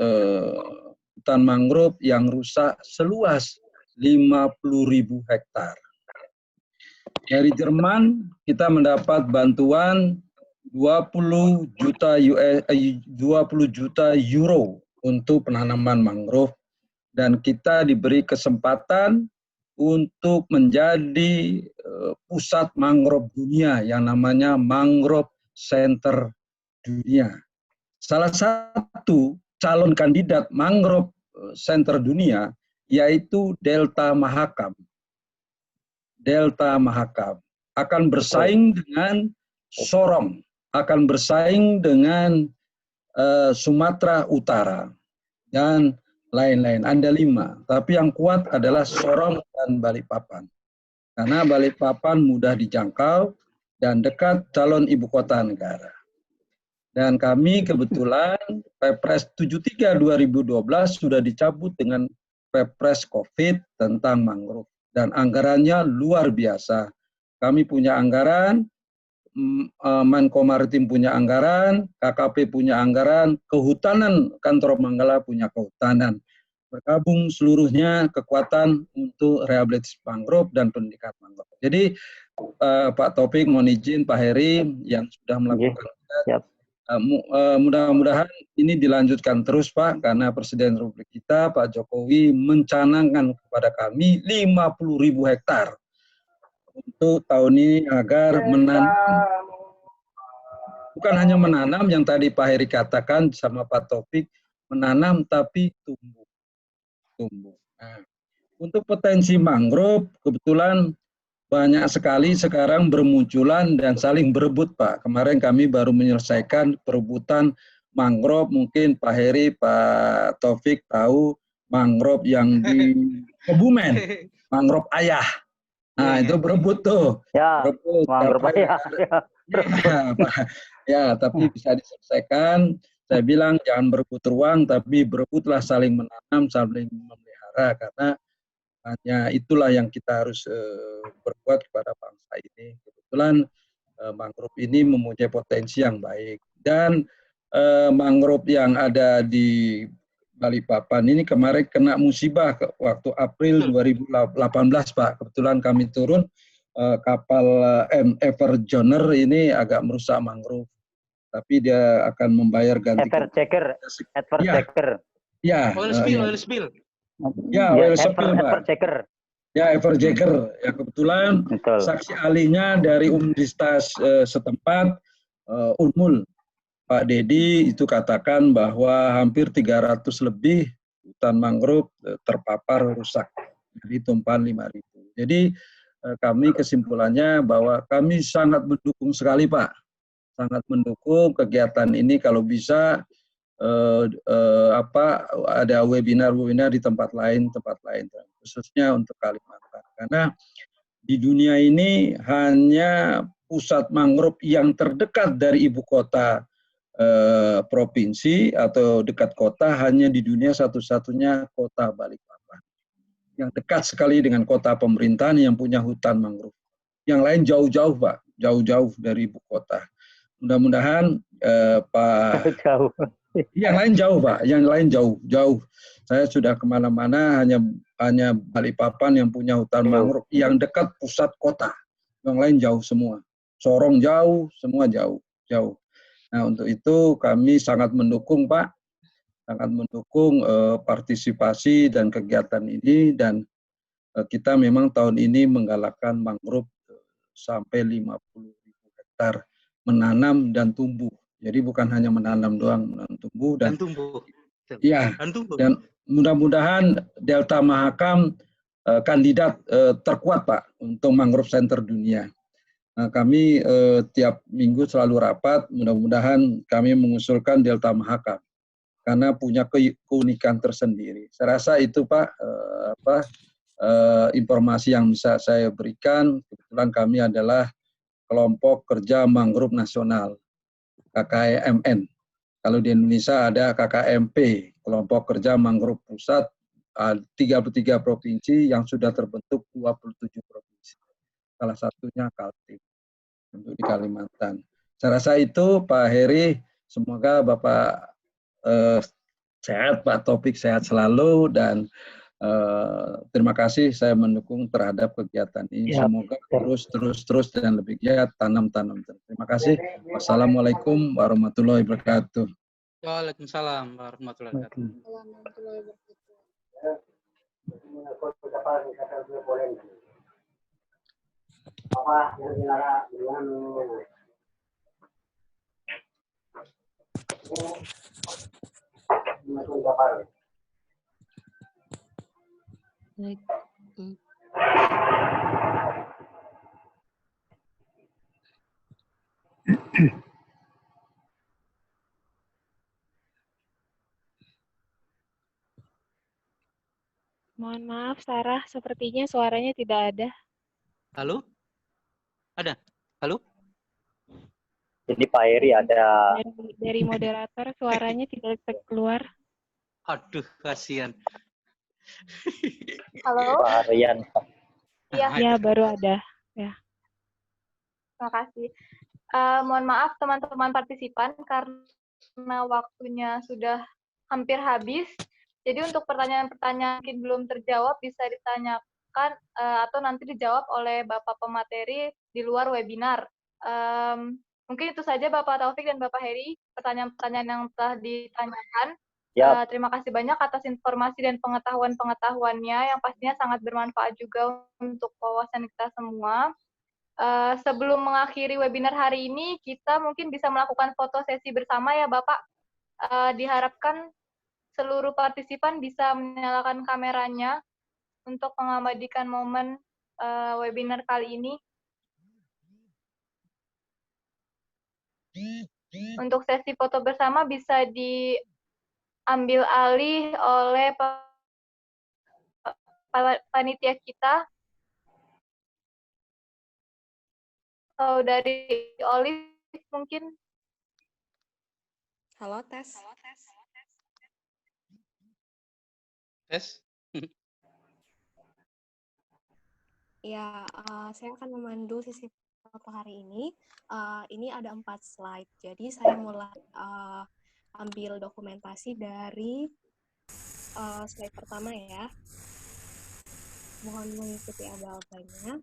hutan mangrove yang rusak seluas 50.000 hektar. Dari Jerman kita mendapat bantuan 20 juta euro untuk penanaman mangrove, dan kita diberi kesempatan untuk menjadi pusat mangrove dunia yang namanya Mangrove Center Dunia. Salah satu calon kandidat Mangrove Center Dunia yaitu Delta Mahakam. Delta Mahakam akan bersaing dengan Sorong, akan bersaing dengan Sumatera Utara, dan lain-lain. Ada 5, tapi yang kuat adalah Sorong dan Balikpapan. Karena Balikpapan mudah dijangkau dan dekat calon ibu kota negara. Dan kami kebetulan Perpres 73 2012 sudah dicabut dengan Perpres COVID tentang mangrove. Dan anggarannya luar biasa. Kami punya anggaran, Menko Maritim punya anggaran, KKP punya anggaran, Kehutanan Kantor Manggala punya kehutanan. Bergabung seluruhnya kekuatan untuk rehabilitasi mangrove dan pendidikan mangrove. Jadi Pak Taufik mohon izin Pak Heri yang sudah melakukan mudah-mudahan ini dilanjutkan terus Pak, karena Presiden Republik kita Pak Jokowi mencanangkan kepada kami 50.000 hektar untuk tahun ini agar menanam, bukan hanya menanam yang tadi Pak Heri katakan sama Pak Taufik, menanam tapi tumbuh. Nah, untuk potensi mangrove kebetulan banyak sekali sekarang bermunculan dan saling berebut Pak. Kemarin kami baru menyelesaikan perebutan mangrove, mungkin Pak Heri, Pak Taufik tahu mangrove yang di Kebumen, mangrove ayah. Nah, itu berebut tuh. Ya, Berebut. mangrove Tapi ya. ya, tapi bisa diselesaikan. Saya bilang jangan berebut ruang, tapi berebutlah saling menanam, saling memelihara, karena hanya itulah yang kita harus berbuat kepada bangsa ini. Kebetulan mangrove ini mempunyai potensi yang baik, dan mangrove yang ada di Balikpapan ini kemarin kena musibah waktu April 2018, Pak. Kebetulan kami turun, kapal Everjoner ini agak merusak mangrove, tapi dia akan membayar ganti Everjager, Ya, Everjager. ya, Oil spill, ya, oil spill. ya, Ya, oil spill, Pak. Everjager. Ya, Everjager. Ya, kebetulan Betul. saksi ahlinya dari universitas setempat, Unmul, Pak Dedi, itu katakan bahwa hampir 300 lebih hutan mangrove terpapar rusak. Jadi tumpahan 5.000. Jadi kami kesimpulannya bahwa kami sangat mendukung sekali, Pak. Sangat mendukung kegiatan ini, kalau bisa ada webinar-webinar di tempat lain, khususnya untuk Kalimantan. Karena di dunia ini hanya pusat mangrove yang terdekat dari ibu kota provinsi atau dekat kota, hanya di dunia satu-satunya kota Balikpapan yang dekat sekali dengan kota pemerintahan yang punya hutan mangrove. Yang lain jauh-jauh, Pak, jauh-jauh dari ibu kota. Mudah-mudahan Pak, Jauh. yang lain jauh, Pak, yang lain jauh. Saya sudah kemana-mana, hanya Balikpapan yang punya hutan mangrove yang dekat pusat kota. Yang lain jauh semua. Sorong jauh, semua jauh. Nah, untuk itu kami sangat mendukung, Pak, sangat mendukung partisipasi dan kegiatan ini, dan kita memang tahun ini menggalakkan mangrove sampai 50.000 hektar menanam dan tumbuh. Jadi bukan hanya menanam doang, menanam tumbuh dan tumbuh. Ya, dan mudah-mudahan Delta Mahakam kandidat terkuat, Pak, untuk mangrove center dunia. Nah, kami tiap minggu selalu rapat, mudah-mudahan kami mengusulkan Delta Mahakam karena punya keunikan tersendiri. Saya rasa itu, Pak, informasi yang bisa saya berikan. Kebetulan kami adalah kelompok kerja mangrove nasional, KKMN. Kalau di Indonesia ada KKMP, kelompok kerja mangrove pusat, 33 provinsi yang sudah terbentuk 27 provinsi. Salah satunya Kaltim untuk di Kalimantan. Saya rasa itu, Pak Heri. Semoga Bapak sehat, Pak Taufik sehat selalu, dan terima kasih, saya mendukung terhadap kegiatan ini. Semoga terus dan lebih giat tanam. Terima kasih. Wassalamualaikum warahmatullahi wabarakatuh. Waalaikumsalam warahmatullahi wabarakatuh. Mohon maaf, Sarah, sepertinya suaranya tidak ada. Halo? Ada? Halo? Jadi Pak Heri ada. Dari moderator suaranya tidak keluar. Aduh, kasihan. Halo? Pak Rian. Iya. Ya, baru ada. Ya. Terima kasih. Mohon maaf teman-teman partisipan karena waktunya sudah hampir habis. Jadi untuk pertanyaan-pertanyaan mungkin belum terjawab bisa ditanyakan atau nanti dijawab oleh Bapak pemateri di luar webinar. Mungkin itu saja Bapak Taufik dan Bapak Heri, pertanyaan-pertanyaan yang telah ditanyakan. Terima kasih banyak atas informasi dan pengetahuan-pengetahuannya yang pastinya sangat bermanfaat juga untuk wawasan kita semua. Sebelum mengakhiri webinar hari ini, kita mungkin bisa melakukan foto sesi bersama ya Bapak. Diharapkan seluruh partisipan bisa menyalakan kameranya untuk mengabadikan momen webinar kali ini. Untuk sesi foto bersama bisa diambil alih oleh panitia kita, Saudari Olive mungkin. Halo, tes. Tes. Ya, saya akan memandu sesi foto hari ini. Ini ada 4 slide. Jadi saya mulai ambil dokumentasi dari slide pertama ya. Mohon mengikuti abal-abalnya.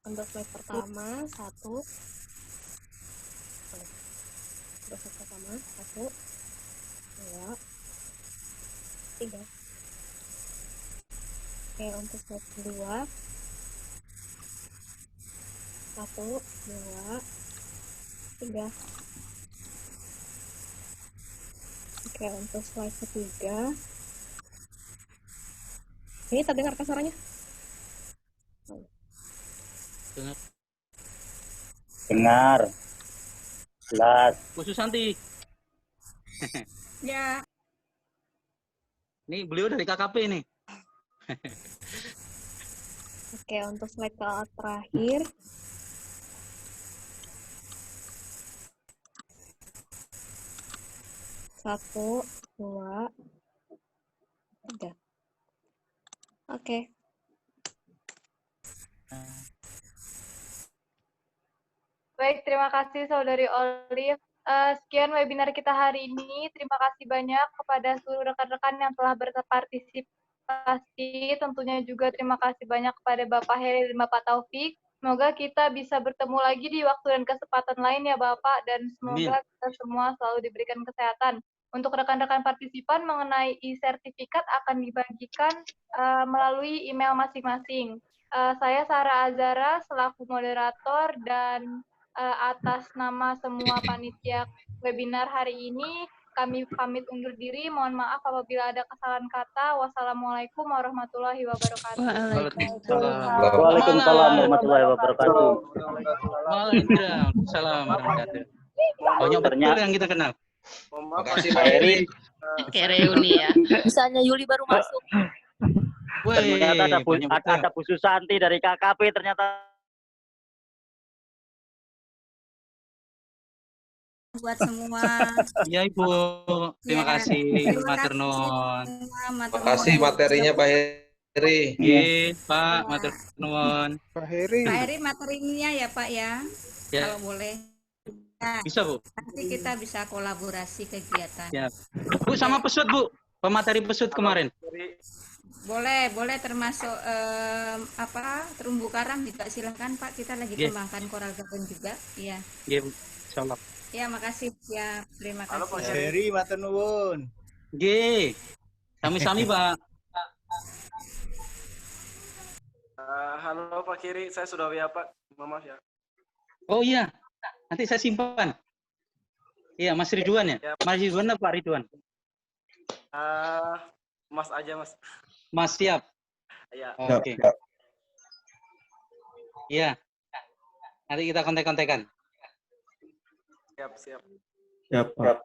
Untuk slide pertama, satu. Untuk slide pertama, 1, 2, 3. Oke, untuk slide kedua, 1, 2, 3. Oke, untuk slide ketiga, ini terdengar kan suaranya? Dengar. Jelas. Bu Susanti. Ya. Ini beliau dari KKP nih. Oke, untuk slide terakhir. Satu, dua, tiga. Oke. Baik, terima kasih Saudari Olive. Sekian webinar kita hari ini. Terima kasih banyak kepada seluruh rekan-rekan yang telah berpartisipasi. Tentunya juga terima kasih banyak kepada Bapak Heri dan Bapak Taufik. Semoga kita bisa bertemu lagi di waktu dan kesempatan lain ya Bapak, dan semoga kita semua selalu diberikan kesehatan. Untuk rekan-rekan partisipan mengenai e-sertifikat akan dibagikan melalui email masing-masing. Saya Sarah Azara selaku moderator dan atas nama semua panitia webinar hari ini, kami pamit undur diri. Mohon maaf apabila ada kesalahan kata. Wassalamualaikum warahmatullahi wabarakatuh. Waalaikumsalam warahmatullahi wabarakatuh. Waalaikumsalam warahmatullahi wabarakatuh. Banyak betul yang kita kenal. Makasih Pak Heri. Kayak reuni ya. Misalnya Yuli baru masuk. Ternyata ada Bu Susanti dari KKP ternyata. Buat semua. Iya Ibu, terima kasih Matur nuwun. Terima kasih materinya Pak Heri. Nggih, Pak, matur nuwun. Pak Heri. Pak Heri materinya ya Pak ya, Ya. kalau boleh. Nah, Bisa Bu. nanti kita bisa kolaborasi kegiatan. Ya. Bu sama pesut Bu, pemateri pesut kemarin. Boleh termasuk terumbu karang juga silahkan Pak. Kita lagi Nggih. kembangkan koral gabon juga. Iya. Nggih Bu, insyaallah. Ya makasih ya, terima kasih. Pak Heri, matur nuwun. Nggih. Sami-sami Pak. Halo Pak Kiri, saya sudah WA Pak. Maaf ya. Oh iya, nanti saya simpan. Iya, Mas Ridwan ya? Mas Ridwan atau Pak Ridwan? Mas aja Mas. Mas siap? Iya. Oke. Iya. Nanti kita kontak-kontakan. Siap, siap. Siap, Pak.